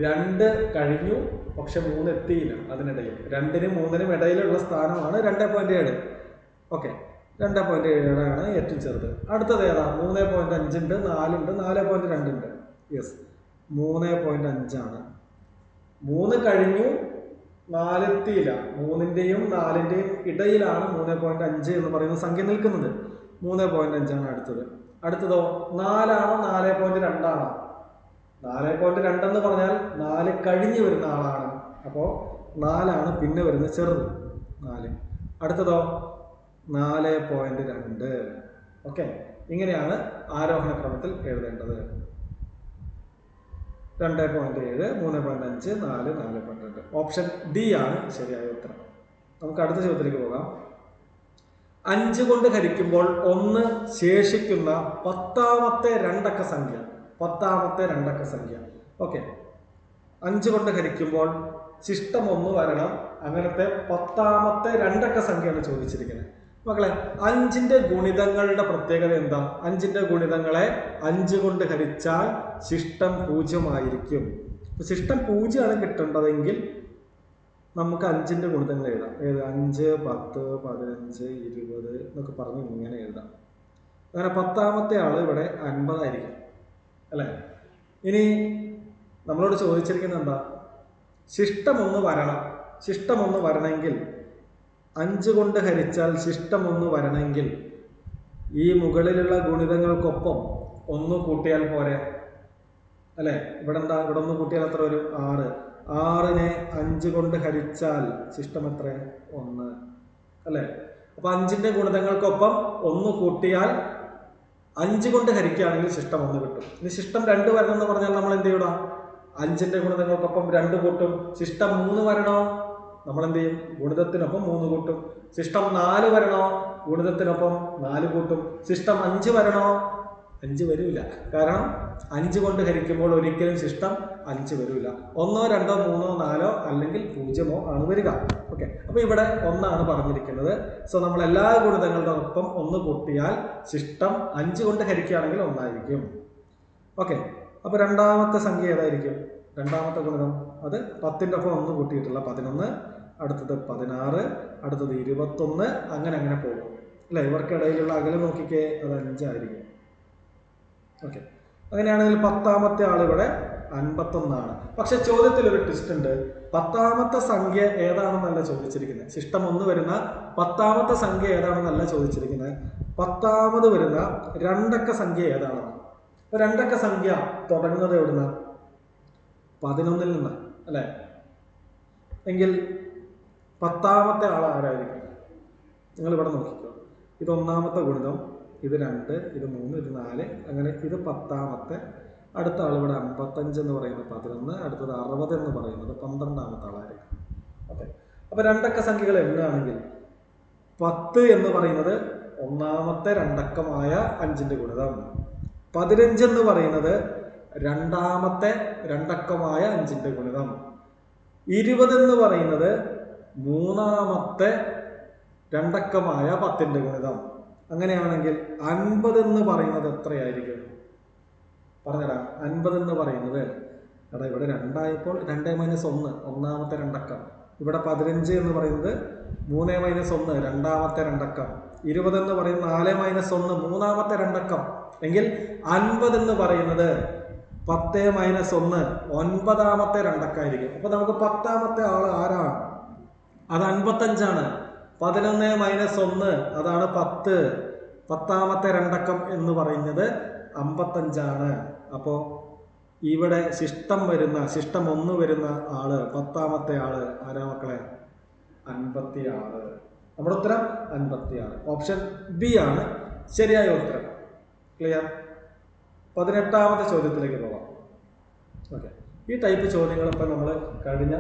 2 കഴിഞ്ഞു, പക്ഷെ 3 എത്തിയില്ല. അതിനിടയിൽ 2നും 3നും ഇടയിലുള്ള സ്ഥാനമാണ് 2.7. ഓക്കെ, 2.7 ആണ് ഏറ്റവും ചെറുത്. അടുത്തത് ഏതാ? 3.5 ഉണ്ട്, 4 ഉണ്ട്, 4.2 ഉണ്ട്. യെസ്, 3.5 ആണ്. 3 കഴിഞ്ഞു, 4 എത്തിയില്ല. 3ന്റെയും 4ന്റെയും ഇടയിലാണ് 3.5 എന്ന് പറയുന്ന സംഖ്യ നിൽക്കുന്നത്. 3.5 ആണ് അടുത്തതോ 4 ആണോ 4.2 ആണോ? 4.2 എന്ന് പറഞ്ഞാൽ 4 കഴിഞ്ഞു വരുന്ന ആളാണ്. അപ്പോൾ 4 ആണ് പിന്നെ വരുന്ന ചെറുത്. 4. അടുത്തതോ 4.2. ഓക്കെ, ഇങ്ങനെയാണ് ആരോഹണ ക്രമത്തിൽ എഴുതേണ്ടത്. 2.7, 3.5, 4, 4.2. ഓപ്ഷൻ ഡി ആണ് ശരിയായ ഉത്തരം. നമുക്ക് അടുത്ത ചോദ്യത്തിലേക്ക് പോകാം. 5 കൊണ്ട് ഹരിക്കുമ്പോൾ 1 ശേഷിക്കുന്ന 10ാമത്തെ രണ്ടക്ക സംഖ്യ. ഓക്കെ, 5 കൊണ്ട് ഹരിക്കുമ്പോൾ ശിഷ്ടം 1 വരണം. അങ്ങനത്തെ 10ാമത്തെ രണ്ടക്ക സംഖ്യയാണ് ചോദിച്ചിരിക്കുന്നത്. മക്കളെ 5ന്റെ ഗുണിതങ്ങളുടെ പ്രത്യേകത എന്താ? 5ന്റെ ഗുണിതങ്ങളെ 5 കൊണ്ട് ഹരിച്ചാൽ ശിഷ്ടം 0 ആയിരിക്കും. ശിഷ്ടം 0 ആണ് കിട്ടേണ്ടതെങ്കിൽ നമുക്ക് 5ന്റെ ഗുണിതങ്ങൾ എഴുതാം. 5, 10, 15, 20 എന്നൊക്കെ പറഞ്ഞ് ഇങ്ങനെ എഴുതാം. അങ്ങനെ 10ാമത്തെ ആള് ഇവിടെ 50 ആയിരിക്കും അല്ലേ? ഇനി നമ്മളോട് ചോദിച്ചിരിക്കുന്നത് എന്താ? ശിഷ്ടം 1 വരണം. ശിഷ്ടം 1 വരണമെങ്കിൽ 5 കൊണ്ട് ഹരിച്ചാൽ ശിഷ്ടം 1 വരണമെങ്കിൽ ഈ മുകളിലുള്ള ഗുണിതങ്ങൾക്കൊപ്പം 1 കൂട്ടിയാൽ പോരെ അല്ലേ? ഇവിടെ എന്താ? ഇവിടെ 1 കൂട്ടിയാൽ എത്ര വരും? 6. 6നെ 5 കൊണ്ട് ഹരിച്ചാൽ ശിഷ്ടം എത്ര? 1 അല്ലേ? അപ്പൊ 5ന്റെ ഗുണിതങ്ങൾക്കൊപ്പം 1 കൂട്ടിയാൽ 5 കൊണ്ട് ഹരിക്കുകയാണെങ്കിൽ ശിഷ്ടം 1 കിട്ടും. ഇനി ശിഷ്ടം 2 വരണം എന്ന് പറഞ്ഞാൽ നമ്മൾ എന്ത് ചെയ്യണം? 5ന്റെ ഗുണിതങ്ങൾക്കൊപ്പം 2 കൂട്ടും. ശിഷ്ടം 3 വരണോ? നമ്മൾ എന്ത് ചെയ്യും? ഗുണിതത്തിനൊപ്പം 3 കൂട്ടും. ശിഷ്ടം 4 വരണോ? ഗുണിതത്തിനൊപ്പം 4 കൂട്ടും. ശിഷ്ടം 5 വരണോ? 5 വരില്ല. കാരണം 5 കൊണ്ട് ഹരിക്കുമ്പോൾ ഒരിക്കലും ശിഷ്ടം 5 വരില്ല. 1, 2, 3, 4 അല്ലെങ്കിൽ 0 ആണ് വരിക. ഓക്കെ, അപ്പൊ ഇവിടെ 1 ആണ് പറഞ്ഞിരിക്കുന്നത്. സോ നമ്മൾ എല്ലാ ഗുണിതങ്ങളുടെ ഒപ്പം 1 കൂട്ടിയാൽ ശിഷ്ടം 5 കൊണ്ട് ഹരിക്കുകയാണെങ്കിൽ 1 ആയിരിക്കും. ഓക്കെ, അപ്പൊ രണ്ടാമത്തെ സംഖ്യ ഏതായിരിക്കും? രണ്ടാമത്തെ ഗുണിതം അത് 10ന്റെ ഒപ്പം 1 കൂട്ടിയിട്ടുള്ള 11, അടുത്തത് 16, അടുത്തത് 21, അങ്ങനെ പോകും അല്ലെ? ഇവർക്കിടയിലുള്ള അകലം നോക്കിക്കേ, അത് 5 ആയിരിക്കും. ഓക്കെ, അങ്ങനെയാണെങ്കിൽ 10ാമത്തെ ആൾ ഇവിടെ 51 ആണ്. പക്ഷെ ചോദ്യത്തിൽ ഒരു ട്വിസ്റ്റ് ഉണ്ട്. 10ാമത്തെ സംഖ്യ ഏതാണെന്നല്ല ചോദിച്ചിരിക്കുന്നത്. ശിഷ്ടം 1 വരുന്ന 10ാമത്തെ സംഖ്യ ഏതാണെന്നല്ല ചോദിച്ചിരിക്കുന്നത്. 10ാമത് വരുന്ന രണ്ടക്ക സംഖ്യ ഏതാണെന്ന്. രണ്ടക്ക സംഖ്യ തുടങ്ങുന്നത് എവിടുന്ന? 11ൽ നിന്ന് അല്ലെ? എങ്കിൽ 10ാമത്തെ ആൾ ആരായിരിക്കും? നിങ്ങൾ ഇവിടെ നോക്കിക്കോ. ഇത് 1ാമത്തെ ഗുണിതം, ഇത് 2, ഇത് 3, ഇത് 4, അങ്ങനെ ഇത് 10ാമത്തെ. അടുത്ത ആൾ ഇവിടെ 55 എന്ന് പറയുന്നത് 11, അടുത്തത് 60 എന്ന് പറയുന്നത് 12ാമത്തെ ആളായിരിക്കും. ഓക്കെ, അപ്പൊ രണ്ടക്ക സംഖ്യകൾ എണ്ണുകയാണെങ്കിൽ 10 എന്ന് പറയുന്നത് 1ാമത്തെ രണ്ടക്കമായ 5ന്റെ ഗുണിതം, 15 എന്ന് പറയുന്നത് 2ാമത്തെ രണ്ടക്കമായ 5ന്റെ ഗുണിതം, 20 എന്ന് പറയുന്നത് 3ാമത്തെ രണ്ടക്കമായ 10ന്റെ ഗുണിതം. അങ്ങനെയാണെങ്കിൽ 50 എന്ന് പറയുന്നത് എത്രയായിരിക്കും? പറഞ്ഞടാ. 50 എന്ന് പറയുന്നത്, എടാ ഇവിടെ 2 ആയപ്പോൾ 2 - 1 1ാമത്തെ രണ്ടക്കം. ഇവിടെ 15 എന്ന് പറയുന്നത് 3 - 1 2ാമത്തെ രണ്ടക്കം. 20 എന്ന് പറയുന്നത് 4 - 1 3ാമത്തെ രണ്ടക്കം. എങ്കിൽ 50 എന്ന് പറയുന്നത് 10 - 1 9ാമത്തെ രണ്ടക്കായിരിക്കും. അപ്പൊ നമുക്ക് 10ാമത്തെ ആള് ആരാണ്? അത് 55 ആണ്. 11 - 1 അതാണ് 10. 10ാമത്തെ രണ്ടക്കം എന്ന് പറയുന്നത് 55 ആണ്. അപ്പോ ഇവിടെ ശിഷ്ടം 1 വരുന്ന ആള് 10ാമത്തെ ആള് ആരാ മക്കളെ? 56. നമ്മുടെ ഉത്തരം 56. ഓപ്ഷൻ ബി ആണ് ശരിയായ ഉത്തരം. ക്ലിയർ? 18ാമത്തെ ചോദ്യത്തിലേക്ക് പോകാം. ഓക്കെ, ഈ ടൈപ്പ് ചോദ്യങ്ങൾ ഇപ്പം നമ്മൾ കഴിഞ്ഞ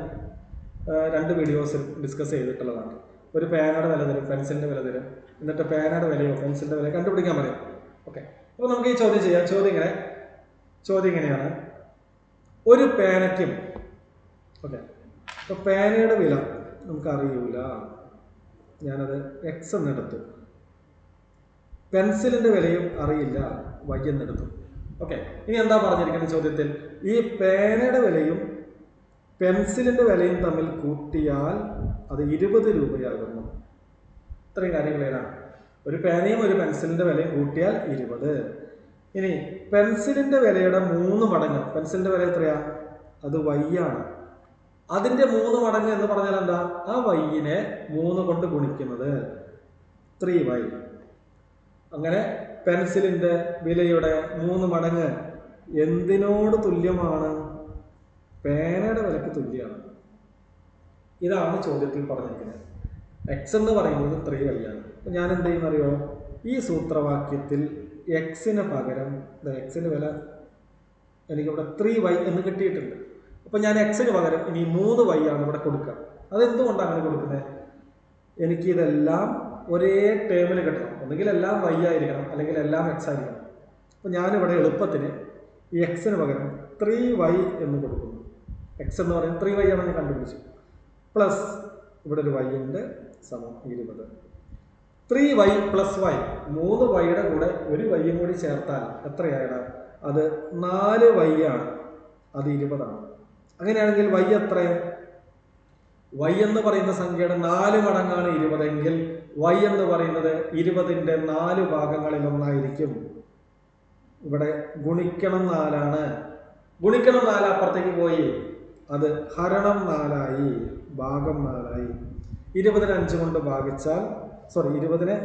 2 വീഡിയോസിൽ ഡിസ്കസ് ചെയ്തിട്ടുള്ളതാണ്. ഒരു പേനയുടെ വില തരും, പെൻസിലിൻ്റെ വില തരും, എന്നിട്ട് പേനയുടെ വിലയോ പെൻസിലിൻ്റെ വിലയോ കണ്ടുപിടിക്കാൻ പറയും. ഓക്കെ, അപ്പോൾ നമുക്ക് ഈ ചോദ്യം ചെയ്യാം. ചോദ്യം ഇങ്ങനെയാണ്. ഒരു പേനയ്ക്കും, ഓക്കെ, അപ്പോൾ പേനയുടെ വില നമുക്കറിയൂല, ഞാനത് എക്സ് എന്നെടുത്തു. പെൻസിലിൻ്റെ വിലയും അറിയില്ല, വൈ എന്നെടുത്തു. ഓക്കെ, ഇനി എന്താ പറഞ്ഞിരിക്കുന്ന ചോദ്യത്തിൽ? ഈ പേനയുടെ വിലയും പെൻസിലിൻ്റെ വിലയും തമ്മിൽ കൂട്ടിയാൽ അത് 20 രൂപയാകുന്നു. ഇത്രയും കാര്യങ്ങളേതാണ്. ഒരു പേനയും ഒരു പെൻസിലിൻ്റെ വിലയും കൂട്ടിയാൽ 20. ഇനി പെൻസിലിൻ്റെ വിലയുടെ 3 മടങ്ങ്. പെൻസിലിൻ്റെ വില എത്രയാ? അത് വൈ ആണ്. അതിൻ്റെ 3 മടങ്ങ് എന്ന് പറഞ്ഞാൽ എന്താ? ആ വൈനെ 3 കൊണ്ട് ഗുണിക്കുന്നത് 3y. അങ്ങനെ പെൻസിലിൻ്റെ വിലയുടെ 3 മടങ്ങ് എന്തിനോട് തുല്യമാണ്? പേനയുടെ വിലക്ക് തുല്യമാണ്. ഇതാണ് ചോദ്യത്തിൽ പറഞ്ഞിരിക്കുന്നത്. എക്സ് എന്ന് പറയുന്നത് 3y ആണ്. അപ്പം ഞാൻ എന്ത് ചെയ്യുന്നറിയോ? ഈ സൂത്രവാക്യത്തിൽ എക്സിന് പകരം എക്സിന് വില എനിക്കിവിടെ 3y എന്ന് കിട്ടിയിട്ടുണ്ട്. അപ്പം ഞാൻ എക്സിന് പകരം ഇനി 3y ആണ് ഇവിടെ കൊടുക്കുക. അതെന്തുകൊണ്ടാണ് അങ്ങനെ കൊടുക്കുന്നത്? എനിക്കിതെല്ലാം ഒരേ ടേമിൽ കിട്ടണം. ഒന്നുകിൽ എല്ലാം y ആയിരിക്കണം, അല്ലെങ്കിൽ എല്ലാം എക്സ് ആയിരിക്കണം. അപ്പം ഞാനിവിടെ എളുപ്പത്തിന് ഈ എക്സിന് പകരം 3y എന്ന് കൊടുക്കുന്നു. എക്സ് എന്ന് പറയുന്നത് 3y ആണെന്ന് കണ്ടുപിടിച്ചു. പ്ലസ് ഇവിടെ ഒരു y ഉണ്ട് സമം 20. 3y പ്ലസ് y 3yയുടെ കൂടെ ഒരു y കൂടി ചേർത്താൽ എത്രയായിടാ? അത് 4y ആണ്. അത് 20 ആണ്. അങ്ങനെയാണെങ്കിൽ y എത്ര? y എന്ന് പറയുന്ന സംഖ്യയുടെ 4 മടങ്ങാണ് 20 എങ്കിൽ y എന്ന് പറയുന്നത് 20ന്റെ 4 ഭാഗങ്ങളിൽ ഒന്നായിരിക്കും. ഇവിടെ ഗുണിക്കണം 4 ആണ്. ഗുണിക്കണം 4 അപ്പുറത്തേക്ക് പോയി, അത് ഹരണം 4 ആയി, ഭാഗം 4 ആയി. 20നെ 5 കൊണ്ട് ഭാഗിച്ചാൽ 20നെ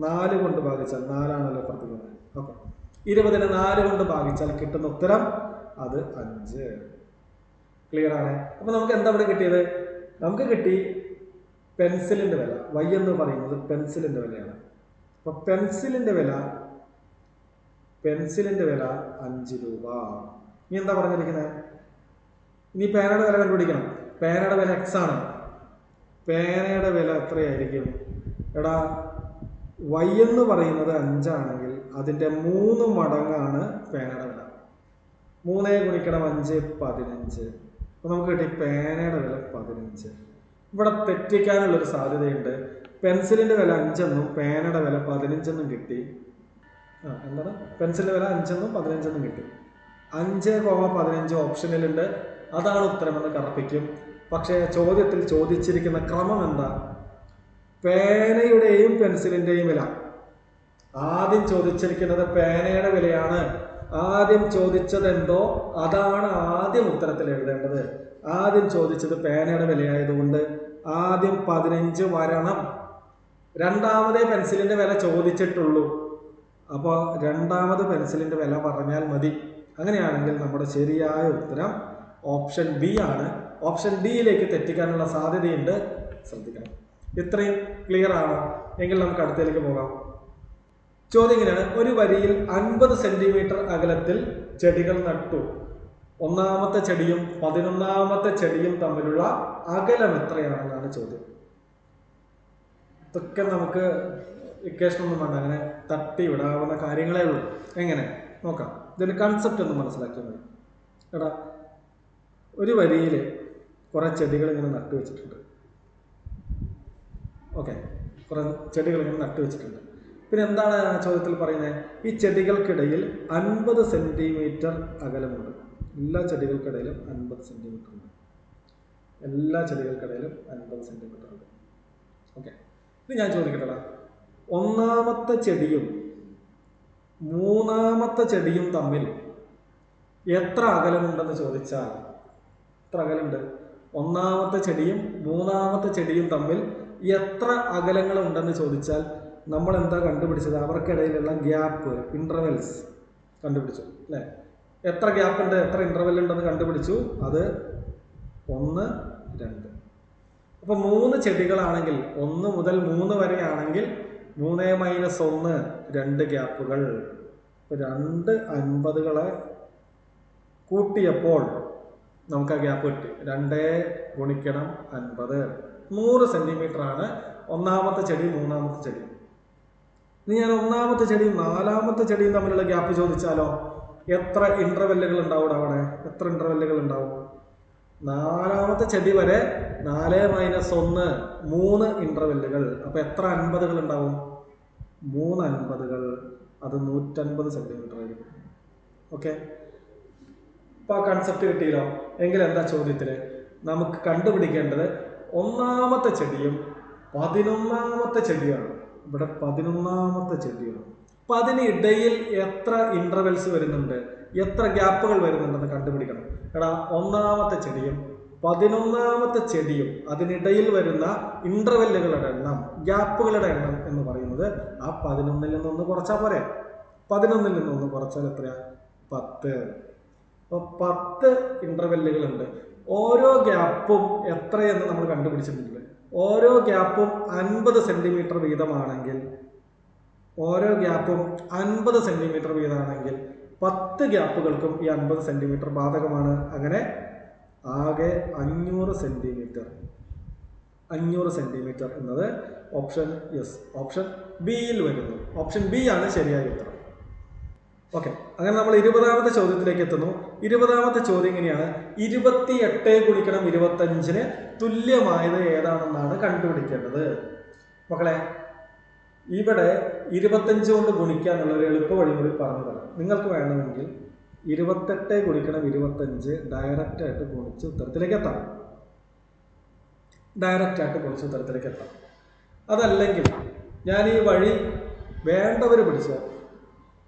4 കൊണ്ട് ഭാഗിച്ചാൽ 4 ആണല്ലോ അപ്പുറത്തേക്ക്. ഓക്കെ, 20നെ 4 കൊണ്ട് ഭാഗിച്ചാൽ കിട്ടുന്ന ഉത്തരം അത് 5. ക്ലിയർ ആണ്? അപ്പൊ നമുക്ക് എന്താ ഇവിടെ കിട്ടിയത്? നമുക്ക് കിട്ടി പെൻസിലിന്റെ വില. y എന്ന് പറയുന്നത് പെൻസിലിന്റെ വിലയാണ്. അപ്പൊ പെൻസിലിന്റെ വില 5 രൂപ. ഇനി എന്താ പറഞ്ഞിരിക്കുന്നത്? ഇനി പേനയുടെ വില കണ്ടുപിടിക്കണം. പേനയുടെ വില x ആണ്. പേനയുടെ വില എത്രയായിരിക്കും? എടാ, y എന്ന് പറയുന്നത് 5 ആണെങ്കിൽ അതിന്റെ 3 മടങ്ങാണ് പേനയുടെ വില. 3 ഗുണിക്കണം 5 15. അപ്പൊ നമുക്ക് കിട്ടി പേനയുടെ വില 15. ഇവിടെ തെറ്റിക്കാനുള്ളൊരു സാധ്യതയുണ്ട്. പെൻസിലിന്റെ വില 5 എന്നും പേനയുടെ വില 15 എന്നും കിട്ടി. എന്താണ്? പെൻസിലിന്റെ വില 5 എന്നും 15 എന്നും കിട്ടി. 5,15 ഓപ്ഷനിലുണ്ട്. അതാണ് ഉത്തരമെന്ന് കറപ്പിക്കും. പക്ഷേ ചോദ്യത്തിൽ ചോദിച്ചിരിക്കുന്ന ക്രമം എന്താ? പേനയുടെയും പെൻസിലിന്റെയും വില. ആദ്യം ചോദിച്ചിരിക്കുന്നത് പേനയുടെ വിലയാണ്. ആദ്യം ചോദിച്ചത് എന്തോ അതാണ് ആദ്യം ഉത്തരത്തിൽ എഴുതേണ്ടത്. ആദ്യം ചോദിച്ചത് പേനയുടെ വിലയായതുകൊണ്ട് ആദ്യം 15 വരണം. രണ്ടാമതേ പെൻസിലിന്റെ വില ചോദിച്ചിട്ടുള്ളൂ. അപ്പോൾ രണ്ടാമത് പെൻസിലിന്റെ വില പറഞ്ഞാൽ മതി. അങ്ങനെയാണെങ്കിൽ നമ്മുടെ ശരിയായ ഉത്തരം ഓപ്ഷൻ ബി ആണ്. ഓപ്ഷൻ ഡിയിലേക്ക് തെറ്റിക്കാനുള്ള സാധ്യതയുണ്ട്, ശ്രദ്ധിക്കണം. ഇത്രയും ക്ലിയർ ആണോ? എങ്കിൽ നമുക്ക് അടുത്തേക്ക് പോകാം. ചോദ്യം ഇങ്ങനെയാണ്: ഒരു വരിയിൽ 50 സെന്റിമീറ്റർ അകലത്തിൽ ചെടികൾ നട്ടു. ഒന്നാമത്തെ ചെടിയും 11ാമത്തെ ചെടിയും തമ്മിലുള്ള അകലം എത്രയാണെന്നാണ് ചോദ്യം. ഇതൊക്കെ നമുക്ക് ഇക്വേഷൻ ഒന്നും വേണ്ട, അങ്ങനെ തട്ടി വിടാവുന്ന കാര്യങ്ങളേ ഉള്ളൂ. എങ്ങനെ നോക്കാം, ഇതിന്റെ കൺസെപ്റ്റ് ഒന്ന് മനസ്സിലാക്കിയാൽ മതി. എടാ, ഒരു വരിയിൽ കുറെ ചെടികൾ ഇങ്ങനെ നട്ടുവെച്ചിട്ടുണ്ട്. ഓക്കെ, കുറെ ചെടികൾ ഇങ്ങനെ നട്ടുവെച്ചിട്ടുണ്ട്. പിന്നെ എന്താണ് ആ ചോദ്യത്തിൽ പറയുന്നത്? ഈ ചെടികൾക്കിടയിൽ 50 സെന്റിമീറ്റർ അകലമുണ്ട്. എല്ലാ ചെടികൾക്കിടയിലും 50 സെന്റിമീറ്റർ ഉണ്ട്. എല്ലാ ചെടികൾക്കിടയിലും 50 സെന്റിമീറ്റർ ഉണ്ട്. ഓക്കെ, ഇത് ഞാൻ ചോദിക്കട്ടെടാ, ഒന്നാമത്തെ ചെടിയും 3ാമത്തെ ചെടിയും തമ്മിൽ എത്ര അകലമുണ്ടെന്ന് ചോദിച്ചാൽ എത്ര അകലുണ്ട്? ഒന്നാമത്തെ ചെടിയും 3ാമത്തെ ചെടിയും തമ്മിൽ എത്ര അകലങ്ങളുണ്ടെന്ന് ചോദിച്ചാൽ നമ്മൾ എന്താ കണ്ടുപിടിച്ചത്? അവർക്കിടയിലുള്ള ഗ്യാപ്പ്, ഇന്റർവെൽസ് കണ്ടുപിടിച്ചു അല്ലേ? എത്ര ഗ്യാപ്പ് ഉണ്ട്, എത്ര ഇന്റർവെൽ ഉണ്ടെന്ന് കണ്ടുപിടിച്ചു. അത് 1, 2. അപ്പൊ 3 ചെടികളാണെങ്കിൽ 1 മുതൽ 3 വരെ ആണെങ്കിൽ 3 - 1 2 ഗ്യാപ്പുകൾ. 2 50കളെ കൂട്ടിയപ്പോൾ നമുക്ക് ആ ഗ്യാപ്പ് കിട്ടി. 2 ഗുണിക്കണം 50, 100 സെന്റിമീറ്റർ ആണ് ഒന്നാമത്തെ ചെടി 3ാമത്തെ ചെടി. ഇനി ഞാൻ ഒന്നാമത്തെ ചെടിയും 4ാമത്തെ ചെടിയും തമ്മിലുള്ള ഗ്യാപ്പ് ചോദിച്ചാലോ? എത്ര ഇന്റർവെല്ലുകൾ ഉണ്ടാവും അവിടെ? എത്ര ഇന്റർവെല്ലുകൾ ഉണ്ടാവും? 4ാമത്തെ ചെടി വരെ 4 - 1 3 ഇന്റർവെല്ലുകൾ. അപ്പൊ എത്ര 50കൾ ഉണ്ടാവും? 3 50കൾ. അത് 150 സെന്റിമീറ്റർ ആയിരിക്കും. ഓക്കെ, ഇപ്പൊ ആ കൺസെപ്റ്റ് കിട്ടിയല്ലോ. എങ്കിൽ എന്താ ചോദ്യത്തില് നമുക്ക് കണ്ടുപിടിക്കേണ്ടത്? ഒന്നാമത്തെ ചെടിയും 11ാമത്തെ ചെടിയാണ്. ഇവിടെ 11ാമത്തെ ചെടിയാണ്. അപ്പൊ അതിനിടയിൽ എത്ര ഇന്റർവെൽസ് വരുന്നുണ്ട്, എത്ര ഗ്യാപ്പുകൾ വരുന്നുണ്ടെന്ന് കണ്ടുപിടിക്കണം. എടാ, ഒന്നാമത്തെ ചെടിയും 11ാമത്തെ ചെടിയും അതിനിടയിൽ വരുന്ന ഇന്റർവെല്ലുകളുടെ എണ്ണം, ഗ്യാപ്പുകളുടെ എണ്ണം എന്ന് പറയുന്നത് ആ 11ൽ നിന്ന് 1 കുറച്ചാൽ പോരെ? 11ൽ നിന്ന് 1 കുറച്ചാൽ എത്രയാ? 10. അപ്പൊ 10 ഇന്റർവെല്ലുകൾ ഉണ്ട്. ഓരോ ഗ്യാപ്പും എത്രയെന്ന് നമ്മൾ കണ്ടുപിടിച്ചിട്ടുണ്ട്. ഓരോ ഗ്യാപ്പും 50 സെന്റിമീറ്റർ വീതമാണെങ്കിൽ, ഓരോ ഗ്യാപ്പും 50 സെന്റിമീറ്റർ വീതമാണെങ്കിൽ 10 ഗ്യാപ്പുകൾക്കും ഈ 50 സെന്റിമീറ്റർ ബാധകമാണ്. അങ്ങനെ ആകെ 500 സെന്റിമീറ്റർ. 500 സെന്റിമീറ്റർ എന്നത് ഓപ്ഷൻ ബിയിൽ വരുന്നു. ഓപ്ഷൻ ബി ആണ് ശരിയായ ഉത്തരം. ഓക്കെ, അങ്ങനെ നമ്മൾ 20ാമത്തെ ചോദ്യത്തിലേക്ക് എത്തുന്നു. 20ാമത്തെ ചോദ്യം ഇങ്ങനെയാണ്: 28 ഗുണിക്കണം 25 തുല്യമായത് ഏതാണെന്നാണ് കണ്ടുപിടിക്കേണ്ടത്. മക്കളെ, ഇവിടെ 25 കൊണ്ട് ഗുണിക്കാനുള്ള ഒരു എളുപ്പ വഴി കൂടി പറഞ്ഞു തരാം. നിങ്ങൾക്ക് വേണമെങ്കിൽ 28 ഗുണിക്കണം 25 ഡയറക്റ്റായിട്ട് ഗുണിച്ച് ഉത്തരത്തിലേക്ക് എത്താം. അതല്ലെങ്കിൽ ഞാൻ ഈ വഴി വേണ്ടവർ പിടിച്ചോ,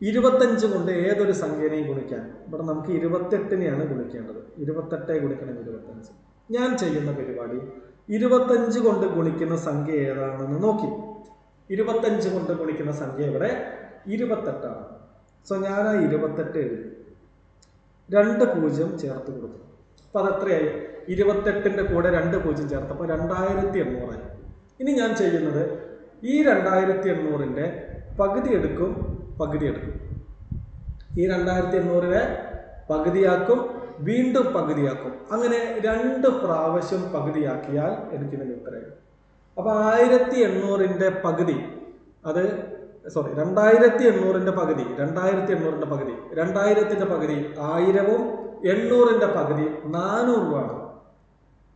25 കൊണ്ട് ഏതൊരു സംഖ്യനെയും ഗുണിക്കാൻ. ഇവിടെ നമുക്ക് 28നെയാണ് ഗുണിക്കേണ്ടത്. 28 ഗുണിക്കണം 25. ഞാൻ ചെയ്യുന്ന പരിപാടി 25 കൊണ്ട് ഗുണിക്കുന്ന സംഖ്യ ഏതാണെന്ന് നോക്കി. 25 കൊണ്ട് ഗുണിക്കുന്ന സംഖ്യ ഇവിടെ 28 ആണ്. സോ ഞാൻ ആ 28 എഴുതി, 2 0 ചേർത്ത് കൊടുത്തു. അപ്പം അതെത്രയായി? 28ന്റെ കൂടെ 2 0 ചേർത്തപ്പോൾ 2800 ആയി. ഇനി ഞാൻ ചെയ്യുന്നത് ഈ 2800ന്റെ പകുതി എടുക്കും. ഈ 2800നെ പകുതിയാക്കും, വീണ്ടും പകുതിയാക്കും. അങ്ങനെ 2 പ്രാവശ്യം പകുതിയാക്കിയാൽ എനിക്കിതിന് ഉത്തരം. അപ്പോൾ 1800ന്റെ പകുതി, 2800ന്റെ പകുതി 2000ന്റെ പകുതി 1000വും 800ന്റെ പകുതി 400 ആണ്.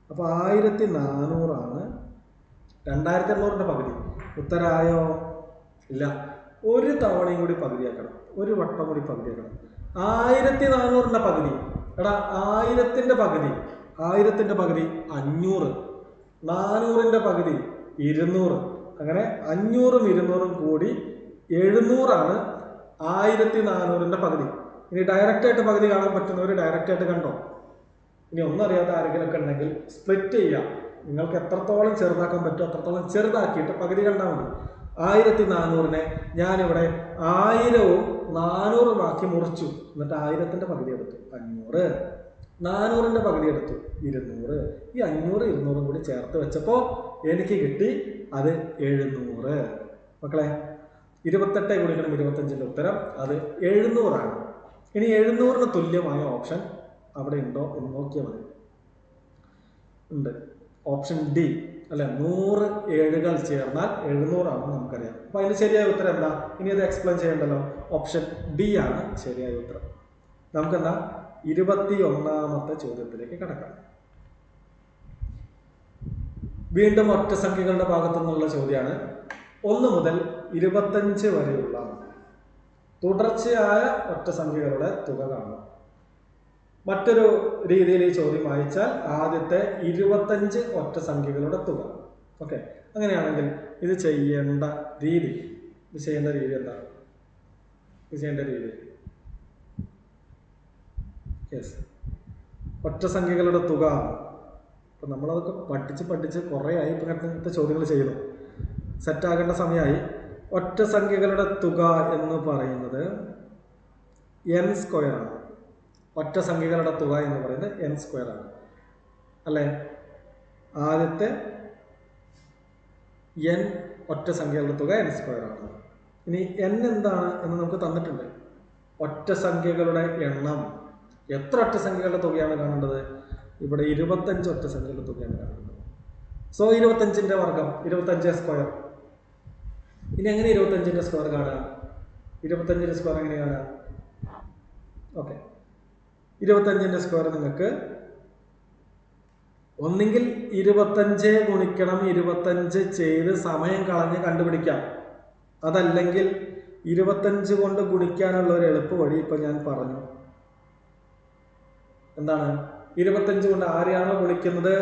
അപ്പോൾ 1400 ആണ് 2800ന്റെ പകുതി. ഉത്തരായോ? ഇല്ല. ഒരു തവണയും കൂടി പകുതിയാക്കണം, ഒരു വട്ടം കൂടി പകുതിയാക്കണം. 1400ന്റെ പകുതി, 1000ന്റെ പകുതി 500, 400ന്റെ പകുതി 200. അങ്ങനെ 500ഉം 200ഉം കൂടി 700 ആണ് 1400ന്റെ പകുതി. ഇനി ഡയറക്റ്റായിട്ട് പകുതി കാണാൻ പറ്റുന്നവർ ഡയറക്റ്റായിട്ട് കണ്ടോ. ഇനി ഒന്നും അറിയാത്ത ആരെങ്കിലുമൊക്കെ ഉണ്ടെങ്കിൽ സ്പ്ലിറ്റ് ചെയ്യാം. നിങ്ങൾക്ക് എത്രത്തോളം ചെറുതാക്കാൻ പറ്റുമോ അത്രത്തോളം ചെറുതാക്കിയിട്ട് പകുതി കണ്ടാൽ മതി. 1400നെ ഞാനിവിടെ 1000ഉം 400ഉം ആക്കി മുറിച്ചു. എന്നിട്ട് 1000ന്റെ പകുതി എടുത്തു 500, 400ന്റെ പകുതി എടുത്തു 200. ഈ 500 200ഉം കൂടി ചേർത്ത് വെച്ചപ്പോൾ എനിക്ക് കിട്ടി അത് 700. മക്കളെ, 28 ഗുണിക്കണം 25ന്റെ ഉത്തരം അത് 700 ആണ്. ഇനി 700ന് തുല്യമായ ഓപ്ഷൻ അവിടെ ഉണ്ടോ എന്ന് നോക്കിയാൽ മതി. ഉണ്ട്, ഓപ്ഷൻ ഡി അല്ലെ. 100 7കൾ ചേർന്നാൽ 700 ആണെന്ന് നമുക്കറിയാം. അപ്പൊ അതിന് ശരിയായ ഉത്തരം എന്താ? ഇനി അത് എക്സ്പ്ലെയിൻ ചെയ്യണ്ടല്ലോ. ഓപ്ഷൻ ഡി ആണ് ശരിയായ ഉത്തരം. നമുക്കെന്താ 21ാമത്തെ ചോദ്യത്തിലേക്ക് കടക്കാം. വീണ്ടും ഒറ്റ സംഖ്യകളുടെ ഭാഗത്തു നിന്നുള്ള ചോദ്യമാണ്. 1 മുതൽ 25 വരെയുള്ള തുടർച്ചയായ ഒറ്റ സംഖ്യകളുടെ തുക കാണുക. മറ്റൊരു രീതിയിൽ ഈ ചോദ്യം വായിച്ചാൽ ആദ്യത്തെ 25 ഒറ്റ സംഖ്യകളുടെ തുക. ഓക്കെ, അങ്ങനെയാണെങ്കിൽ ഇത് ചെയ്യേണ്ട രീതി എന്താ? ഒറ്റ സംഖ്യകളുടെ തുക. അപ്പം നമ്മളതൊക്കെ പഠിച്ച് കുറേ ആയി ഇങ്ങനത്തെ ചോദ്യങ്ങൾ ചെയ്യുന്നു. സെറ്റാകേണ്ട സമയമായി. ഒറ്റ സംഖ്യകളുടെ തുക എന്ന് പറയുന്നത് n² ആണ്. ഒറ്റ സംഖ്യകളുടെ തുക എന്ന് പറയുന്നത് n² ആണ് അല്ലേ. ആദ്യത്തെ n ഒറ്റ സംഖ്യകളുടെ തുക n² ആണ്. ഇനി n എന്താണ് എന്ന് നമുക്ക് തന്നിട്ടുണ്ട്. ഒറ്റ സംഖ്യകളുടെ എണ്ണം. എത്ര ഒറ്റ സംഖ്യകളുടെ തുകയാണ് കാണേണ്ടത്? ഇവിടെ 25 ഒറ്റ സംഖ്യകളുടെ തുകയാണ് കാണേണ്ടത്. സോ 25ന്റെ വർഗം 25². ഇനി എങ്ങനെ 25ന്റെ സ്ക്വയർ കാണുക? 25ന്റെ സ്ക്വയർ എങ്ങനെ കാണുക? ഓക്കെ, 25ന്റെ സ്ക്വയർ നിങ്ങൾക്ക് ഒന്നെങ്കിൽ 25 ഗുണിക്കണം 25 ചെയ്ത് സമയം കളഞ്ഞ് കണ്ടുപിടിക്കാം. അതല്ലെങ്കിൽ 25 കൊണ്ട് ഗുണിക്കാനുള്ള ഒരു എളുപ്പ വഴി ഇപ്പൊ ഞാൻ പറഞ്ഞു. എന്താണ്? 25 കൊണ്ട് ആരെയാണോ ഗുണിക്കുന്നത്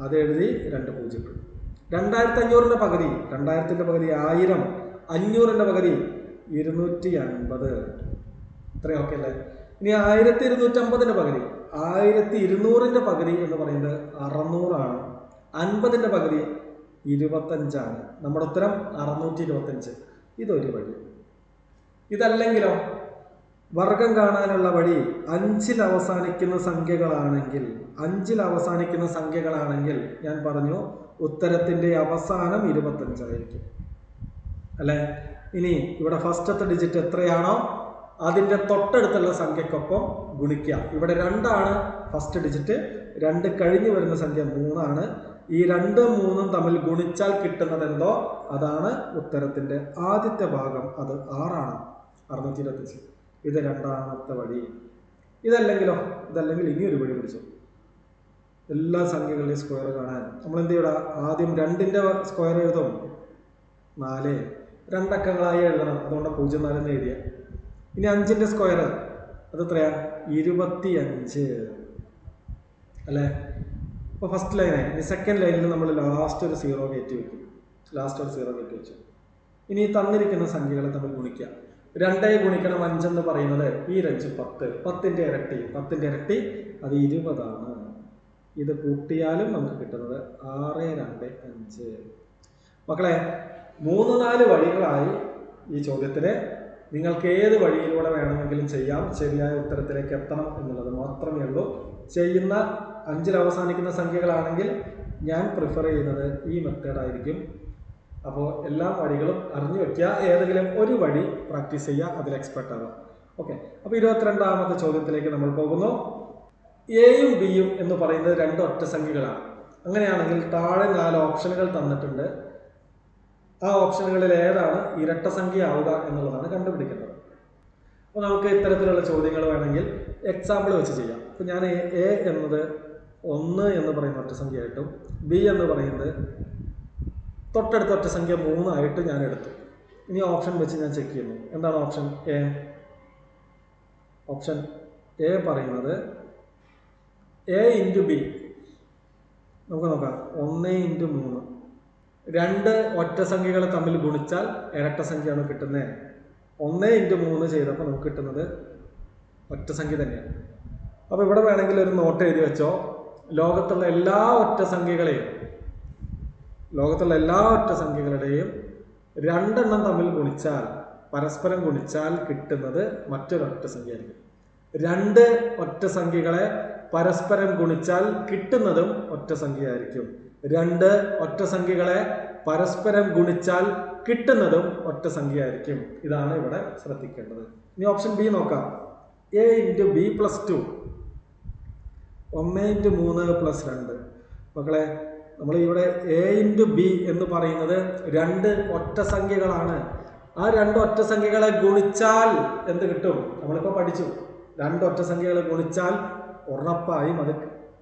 അത് എഴുതി 2 0. 2500ന്റെ പകുതി 2000ന്റെ പകുതി 1000, 500ന്റെ പകുതി 250. ഇത്രയും ഓക്കെ അല്ലേ? ഇനി 1250ന്റെ പകുതി 1200ന്റെ പകുതി എന്ന് പറയുന്നത് 600 ആണ്. 50ന്റെ പകുതി 25 ആണ്. നമ്മുടെ ഉത്തരം 625. ഇതൊരു വഴി. ഇതല്ലെങ്കിലോ വർഗം കാണാനുള്ള വഴി 5ൽ അവസാനിക്കുന്ന സംഖ്യകളാണെങ്കിൽ ഞാൻ പറഞ്ഞു ഉത്തരത്തിന്റെ അവസാനം 25 ആയിരിക്കും അല്ലെ. ഇനി ഇവിടെ ഫസ്റ്റത്തെ ഡിജിറ്റ് എത്രയാണോ അതിന്റെ തൊട്ടടുത്തുള്ള സംഖ്യക്കൊപ്പം ഗുണിക്കുക. ഇവിടെ 2 ആണ് ഫസ്റ്റ് ഡിജിറ്റ്, 2 കഴിഞ്ഞ് വരുന്ന സംഖ്യ 3 ആണ്. ഈ 2ഉം 3ഉം തമ്മിൽ ഗുണിച്ചാൽ കിട്ടുന്നത് എന്തോ അതാണ് ഉത്തരത്തിന്റെ ആദ്യത്തെ ഭാഗം. അത് 6 ആണ്, 625. ഇത് രണ്ടാമത്തെ വഴി. ഇതല്ലെങ്കിൽ ഇനിയൊരു വഴി പിടിച്ചു. എല്ലാ സംഖ്യകളുടെയും സ്ക്വയർ കാണാൻ നമ്മൾ എന്ത് ചെയ്യണം? ആദ്യം 2ന്റെ സ്ക്വയർ എഴുതും. 4 രണ്ടക്കങ്ങളായി എഴുതണം. അതുകൊണ്ട് 0,4 എന്ന് എഴുതിയ. ഇനി 5ന്റെ സ്ക്വയർ അത് എത്രയാ? 25 അല്ലേ? അപ്പോൾ ഫസ്റ്റ് ലൈനായി. ഇനി സെക്കൻഡ് ലൈനിൽ നമ്മൾ ലാസ്റ്റ് ഒരു 0 കയറ്റി വെച്ചു. ഇനി തന്നിരിക്കുന്ന സംഖ്യകളെ തമ്മിൽ ഗുണിക്കുക. 2 ഗുണിക്കണം 5 എന്ന് പറയുന്നത് ഈ 5 10. 10ന്റെ ഇരട്ടി അത് 20 ആണ്. ഇത് കൂട്ടിയാലും നമുക്ക് കിട്ടുന്നത് 6, 2, 5. മക്കളെ 3-4 വഴികളായി ഈ ചോദ്യത്തിന്. നിങ്ങൾക്ക് ഏത് വഴിയിലൂടെ വേണമെങ്കിലും ചെയ്യാം. ശരിയായ ഉത്തരത്തിലേക്ക് എത്തണം എന്നുള്ളത് മാത്രമേ ഉള്ളൂ. ചെയ്യുന്ന 5ൽ അവസാനിക്കുന്ന സംഖ്യകളാണെങ്കിൽ ഞാൻ പ്രിഫർ ചെയ്യുന്നത് ഈ മെത്തേഡായിരിക്കും. അപ്പോൾ എല്ലാ വഴികളും അറിഞ്ഞു വയ്ക്കുക. ഏതെങ്കിലും ഒരു വഴി പ്രാക്ടീസ് ചെയ്യുക, അതിൽ എക്സ്പെർട്ട് ആവുക. ഓക്കെ, അപ്പോൾ 22ാമത്തെ ചോദ്യത്തിലേക്ക് നമ്മൾ പോകുന്നു. എയും ബിയും എന്ന് പറയുന്നത് 2 ഒറ്റ സംഖ്യകളാണ്. അങ്ങനെയാണെങ്കിൽ താഴെ 4 ഓപ്ഷനുകൾ തന്നിട്ടുണ്ട്. ആ ഓപ്ഷനുകളിൽ ഏതാണ് ഇരട്ട സംഖ്യ ആവുക എന്നുള്ളതാണ് കണ്ടുപിടിക്കുന്നത്. അപ്പോൾ നമുക്ക് ഇത്തരത്തിലുള്ള ചോദ്യങ്ങൾ വേണമെങ്കിൽ എക്സാമ്പിൾ വെച്ച് ചെയ്യാം. അപ്പോൾ ഞാൻ എ എന്നത് 1 എന്ന് പറയുന്ന ഒറ്റ സംഖ്യയായിട്ടും ബി എന്ന് പറയുന്നത് തൊട്ടടുത്ത ഒറ്റ സംഖ്യ 3 ആയിട്ട് ഞാൻ എടുത്തു. ഇനി ഓപ്ഷൻ വെച്ച് ഞാൻ ചെക്ക് ചെയ്യുന്നു. എന്താണ് ഓപ്ഷൻ എ? ഓപ്ഷൻ എ പറയുന്നത് എ ഇൻറ്റു ബി. നമുക്ക് നോക്കാം. 1 ഇൻറ്റു 3. 2 ഒറ്റ സംഖ്യകളെ തമ്മിൽ ഗുണിച്ചാൽ ഇരട്ട സംഖ്യയാണ് കിട്ടുന്നത്. 1 ഇൻറ്റു 3 ചെയ്തപ്പോൾ നമുക്ക് കിട്ടുന്നത് ഒറ്റ സംഖ്യ തന്നെയാണ്. അപ്പോൾ ഇവിടെ വേണമെങ്കിൽ ഒരു നോട്ട് എഴുതി വെച്ചോ. ലോകത്തുള്ള എല്ലാ ഒറ്റ സംഖ്യകളുടെയും 2 തമ്മിൽ ഗുണിച്ചാൽ, പരസ്പരം ഗുണിച്ചാൽ കിട്ടുന്നത് മറ്റൊരൊറ്റ സംഖ്യയായിരിക്കും. 2 ഒറ്റ സംഖ്യകളെ പരസ്പരം ഗുണിച്ചാൽ കിട്ടുന്നതും ഒറ്റ സംഖ്യയായിരിക്കും. 2 ഒറ്റ സംഖ്യകളെ പരസ്പരം ഗുണിച്ചാൽ കിട്ടുന്നതും ഒറ്റ സംഖ്യയായിരിക്കും. ഇതാണ് ഇവിടെ ശ്രദ്ധിക്കേണ്ടത്. ഇനി ഓപ്ഷൻ ബി നോക്കാം. A into B plus 2. 1 into 3 plus 2. മക്കളെ, നമ്മൾ ഇവിടെ എ ഇൻറ്റു ബി എന്ന് പറയുന്നത് 2 ഒറ്റ സംഖ്യകളാണ്. ആ 2 ഒറ്റ സംഖ്യകളെ ഗുണിച്ചാൽ എന്ത് കിട്ടും? നമ്മളിപ്പോൾ പഠിച്ചു. 2 ഒറ്റ സംഖ്യകളെ ഗുണിച്ചാൽ ഉറപ്പായും അത്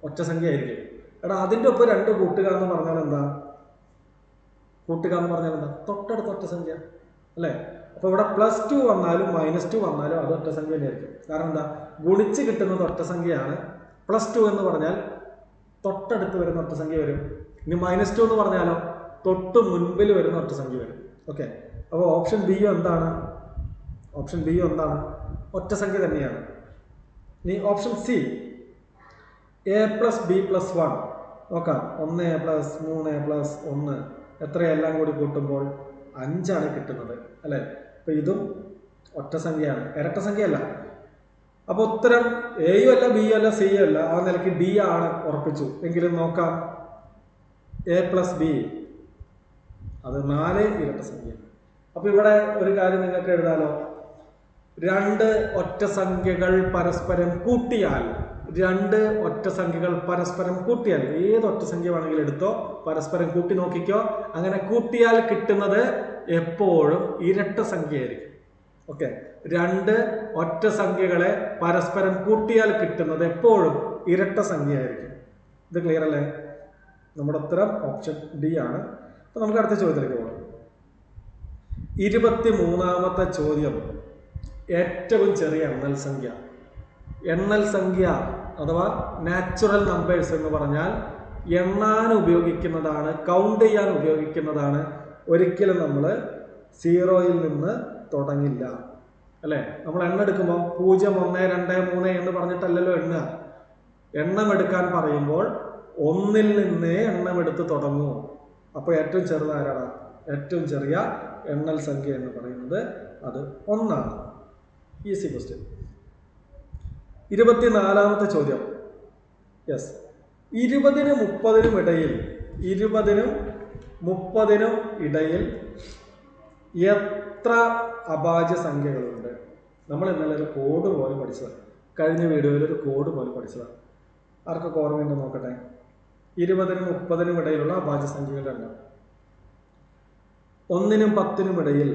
ഒറ്റ സംഖ്യ ആയിരിക്കും. എടാ, അതിൻ്റെ ഒപ്പം 2 കൂട്ടുക എന്ന് പറഞ്ഞാൽ എന്താ? തൊട്ടടുത്ത ഒറ്റ സംഖ്യ അല്ലേ? അപ്പോൾ ഇവിടെ +2 വന്നാലും -2 വന്നാലും അത് ഒറ്റ സംഖ്യ തന്നെയായിരിക്കും. കാരണം എന്താ? ഗുണിച്ച് കിട്ടുന്നത് ഒറ്റ സംഖ്യയാണ്. +2 എന്ന് പറഞ്ഞാൽ തൊട്ടടുത്ത് വരുന്ന ഒറ്റ സംഖ്യ വരും. ഇനി -2 എന്ന് പറഞ്ഞാലോ തൊട്ട് മുൻപിൽ വരുന്ന ഒറ്റ സംഖ്യ വരും. ഓക്കെ, അപ്പോൾ ഓപ്ഷൻ ബിയും എന്താണ്? ഒറ്റ സംഖ്യ തന്നെയാണ്. ഇനി ഓപ്ഷൻ സി, a + b + 1. നോക്കാം. 1 + 3 + 1 എത്രയെല്ലാം കൂടി കൂട്ടുമ്പോൾ 5 ആണ് കിട്ടുന്നത് അല്ലേ? അപ്പോൾ ഇതും ഒറ്റ സംഖ്യയാണ്, ഇരട്ട സംഖ്യയല്ല. അപ്പോൾ ഉത്തരം എയും അല്ല, ബിയും അല്ല, സിയും അല്ല. ആ നിലയ്ക്ക് ഡി ആണ് ഉറപ്പിച്ചു. എങ്കിലും നോക്കാം. a + b അത് 4 ഇരട്ട സംഖ്യയാണ്. അപ്പോൾ ഇവിടെ ഒരു കാര്യം നിങ്ങൾക്ക് എഴുതാലോ. 2 ഒറ്റ സംഖ്യകൾ പരസ്പരം കൂട്ടിയാൽ ഏത് ഒറ്റ സംഖ്യ വേണമെങ്കിലും എടുത്തോ, പരസ്പരം കൂട്ടി നോക്കിക്കോ. അങ്ങനെ കൂട്ടിയാൽ കിട്ടുന്നത് എപ്പോഴും ഇരട്ട സംഖ്യയായിരിക്കും. ഓക്കെ, 2 ഒറ്റ സംഖ്യകളെ പരസ്പരം കൂട്ടിയാൽ കിട്ടുന്നത് എപ്പോഴും ഇരട്ട സംഖ്യയായിരിക്കും. ഇത് ക്ലിയർ അല്ലേ? നമ്മുടെ ഉത്തരം ഓപ്ഷൻ ഡി ആണ്. അപ്പോൾ നമുക്ക് അടുത്ത ചോദ്യത്തിലേക്ക് പോകാം. 23ാമത്തെ ചോദ്യം. ഏറ്റവും ചെറിയ എണ്ണൽ സംഖ്യ അഥവാ നാച്ചുറൽ നമ്പേഴ്സ് എന്ന് പറഞ്ഞാൽ എണ്ണാൻ ഉപയോഗിക്കുന്നതാണ്, കൗണ്ട് ചെയ്യാൻ ഉപയോഗിക്കുന്നതാണ്. ഒരിക്കലും നമ്മൾ 0യിൽ നിന്ന് തുടങ്ങില്ല അല്ലേ? നമ്മൾ എണ്ണെടുക്കുമ്പോൾ 0, 1, 2, 3 എന്ന് പറഞ്ഞിട്ടല്ലല്ലോ എണ്ണുക. എണ്ണമെടുക്കാൻ പറയുമ്പോൾ 1ൽ നിന്നേ എണ്ണമെടുത്ത് തുടങ്ങൂ. അപ്പോൾ ഏറ്റവും ചെറുതാരാണ്? ഏറ്റവും ചെറിയ എണ്ണൽ സംഖ്യ എന്ന് പറയുന്നത് അത് 1 ആണ്. Easy question. 24ാമത്തെ ചോദ്യം. യെസ്, 20നും 30നും ഇടയിൽ എത്ര അഭാജ്യ സംഖ്യകളുണ്ട്? നമ്മൾ ഇന്നലെ ഒരു കോഡ് പോലെ പഠിച്ചതാണ്. കഴിഞ്ഞ വീഡിയോയിൽ ഒരു കോഡ് പോലെ പഠിച്ചതാണ്. ആർക്കൊക്കെ ഓർമ്മയുണ്ടോ നോക്കട്ടെ. 20നും 30നും ഇടയിലുള്ള അഭാജ്യ സംഖ്യകൾ എണ്ണം. 1നും 10നും ഇടയിൽ,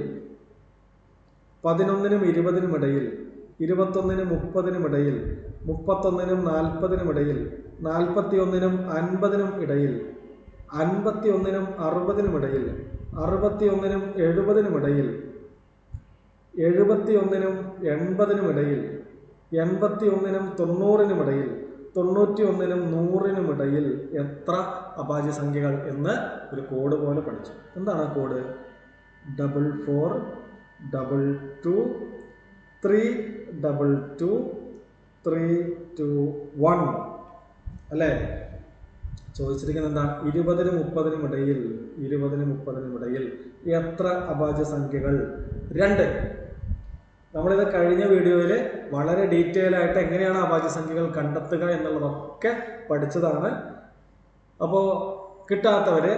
11നും 20നും ഇടയിൽ, 21-നും 30-നും ഇടയിൽ, 31-നും 40-നും ഇടയിൽ, 41-നും 50-നും ഇടയിൽ, 51-നും 60-നും ഇടയിൽ, 61-നും 70-നും ഇടയിൽ, 71-നും 80-നും ഇടയിൽ, 81-നും 90-നും ഇടയിൽ, 91-നും 100-നും ഇടയിൽ എത്ര അഭാജ്യ സംഖ്യകൾ എന്ന് ഒരു കോഡ് പോലെ പഠിച്ചു. എന്താണ് ആ കോഡ്? 44 22 322 321 അല്ലേ? ചോദിച്ചിരിക്കുന്നത് എന്താ? 20-നും 30-നും ഇടയിൽ, 20-നും 30-നും ഇടയിൽ എത്ര അഭാജ്യ സംഖ്യകൾ? 2. നമ്മളിത് കഴിഞ്ഞ വീഡിയോയിൽ വളരെ ഡീറ്റെയിൽ ആയിട്ട് എങ്ങനെയാണ് അഭാജ്യ സംഖ്യകൾ കണ്ടെത്തുക എന്നുള്ളതൊക്കെ പഠിച്ചതാണ്. അപ്പോൾ കിട്ടാത്തവര്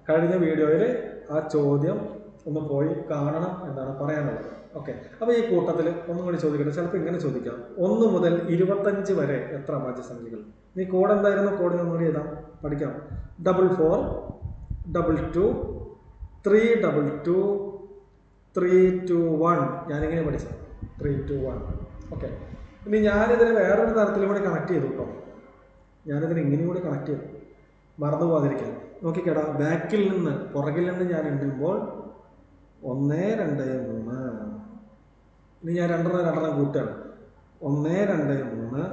കഴിഞ്ഞ വീഡിയോയിൽ ആ ചോദ്യം ഒന്ന് പോയി കാണണം എന്നാണ് പറയാനുള്ളത്. ഓക്കെ, അപ്പോൾ ഈ കൂട്ടത്തിൽ ഒന്നും കൂടി ചോദിക്കട്ടെ. ചിലപ്പോൾ ഇങ്ങനെ ചോദിക്കാം, 1 മുതൽ 25 വരെ എത്ര അഭാജ്യ സംഖ്യകൾ? നീ കോഡ് എന്തായിരുന്നു? കോഡ് ഒന്നുകൂടി എഴുതാം, പഠിക്കാം. 44 22 322 321. ഞാനിങ്ങനെ പഠിച്ചത് 321. ഓക്കെ, ഇനി ഞാനിതിന് വേറൊരു തരത്തിലും കൂടി കണക്ട് ചെയ്തു കേട്ടോ. ഞാനിതിന് ഇങ്ങനെയും കൂടി കണക്ട് ചെയ്തു, മറന്നു പോകാതിരിക്കാൻ. നോക്കിക്കേടാ, ബാക്കിൽ നിന്ന് പുറകിൽ നിന്ന് ഞാൻ എണ്ണുമ്പോൾ 1 2 3. ഇനി ഞാൻ രണ്ടെണ്ണം കൂട്ടുകയാണ്. 1 2 3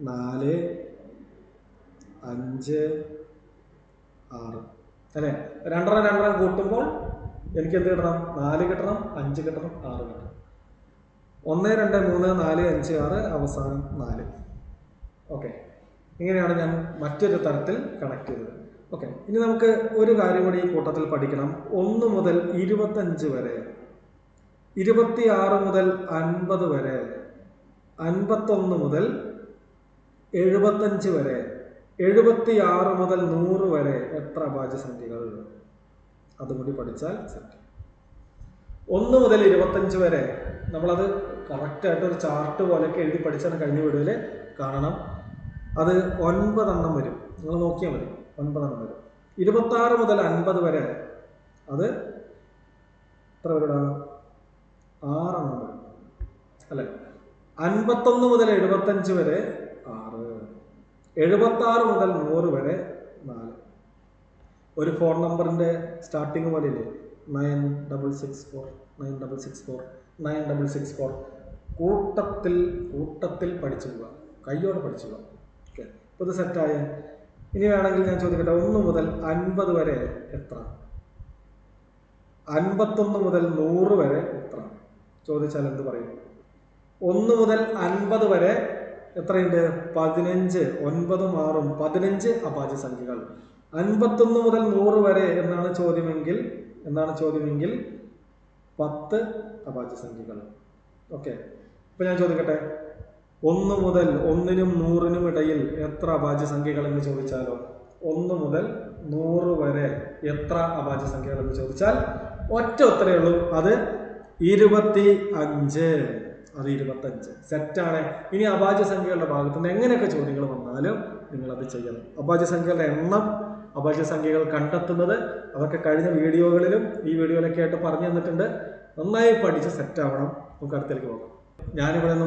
4 5 6 അല്ലേ? രണ്ടെണ്ണം കൂട്ടുമ്പോൾ എനിക്ക് എന്ത് കിട്ടണം? 4 കിട്ടണം, 5 കിട്ടണം, 6 കിട്ടണം. 1 2 3 4 5 6, അവസാനം 4. ഓക്കെ, ഇങ്ങനെയാണ് ഞാൻ മറ്റൊരു തരത്തിൽ കണക്ട് ചെയ്തത്. ഓക്കെ, ഇനി നമുക്ക് ഒരു കാര്യം കൂടി ഈ കൂട്ടത്തിൽ പഠിക്കണം. 1 മുതൽ 25 വരെ, 26 മുതൽ 50 വരെ, 51 മുതൽ 75 വരെ, 76 മുതൽ 100 വരെ എത്ര അഭാജ്യ സംഖ്യകൾ? അതുകൂടി പഠിച്ചാൽ സെറ്റ്. 1 മുതൽ 25 വരെ നമ്മളത് കറക്റ്റായിട്ട് ഒരു ചാർട്ട് പോലെയൊക്കെ എഴുതി പഠിച്ചാണ് കഴിഞ്ഞ വീഡിയോയിൽ കാണണം. അത് 9 എണ്ണം വരും, നിങ്ങൾ നോക്കിയാൽ മതി. 9 എണ്ണം വരും. 26 മുതൽ 50 വരെ അത് എത്ര വരും? 6 എണ്ണം വരും അല്ലേ? 51 മുതൽ 75 വരെ 6, 76 മുതൽ 100 വരെ 4. ഒരു ഫോൺ നമ്പറിന്റെ സ്റ്റാർട്ടിങ് പോലെ ഇല്ലേ? 9664 9664 9664. കൂട്ടത്തിൽ പഠിച്ചു പോവുക, കയ്യോടെ പഠിച്ചു പോവുക. ഓക്കെ, ഇപ്പോൾ ഇത് സെറ്റായ. ഇനി വേണമെങ്കിൽ ഞാൻ ചോദിക്കട്ടെ, 1 മുതൽ 50 വരെ എത്ര? 51 മുതൽ 100 വരെ എത്ര? ചോദിച്ചാൽ എന്ത് പറയും? 1 മുതൽ 50 വരെ എത്രയുണ്ട്? 15. 9ഉം 6ഉം 15 അഭാജ്യ സംഖ്യകൾ. 51 മുതൽ 100 വരെ എന്നാണ് ചോദ്യമെങ്കിൽ 10 അഭാജ്യ സംഖ്യകൾ. ഓക്കെ, ഇപ്പൊ ഞാൻ ചോദിക്കട്ടെ, 1 മുതൽ 1-നും 100-നും ഇടയിൽ എത്ര അഭാജ്യ സംഖ്യകൾ എന്ന് ചോദിച്ചാലോ? 1 മുതൽ 100 വരെ എത്ര അഭാജ്യ സംഖ്യകൾ എന്ന് ചോദിച്ചാൽ ഒറ്റ ഉത്തരേ ഉള്ളൂ, അത് 25. അത് 25 സെറ്റാണ്. ഇനി അഭാജ്യ സംഖ്യകളുടെ ഭാഗത്ത് നിന്ന് എങ്ങനെയൊക്കെ ചോദ്യങ്ങൾ വന്നാലും നിങ്ങളത് ചെയ്യണം. അഭാജ്യ സംഖ്യകളുടെ എണ്ണം, അഭാജ്യ സംഖ്യകൾ കണ്ടെത്തുന്നത്, അതൊക്കെ കഴിഞ്ഞ വീഡിയോകളിലും ഈ വീഡിയോയിലൊക്കെ ആയിട്ട് പറഞ്ഞു തന്നിട്ടുണ്ട്. നന്നായി പഠിച്ച് സെറ്റാവണം. നമുക്ക് അടുത്തേക്ക് പോകാം. ഞാനിവിടെ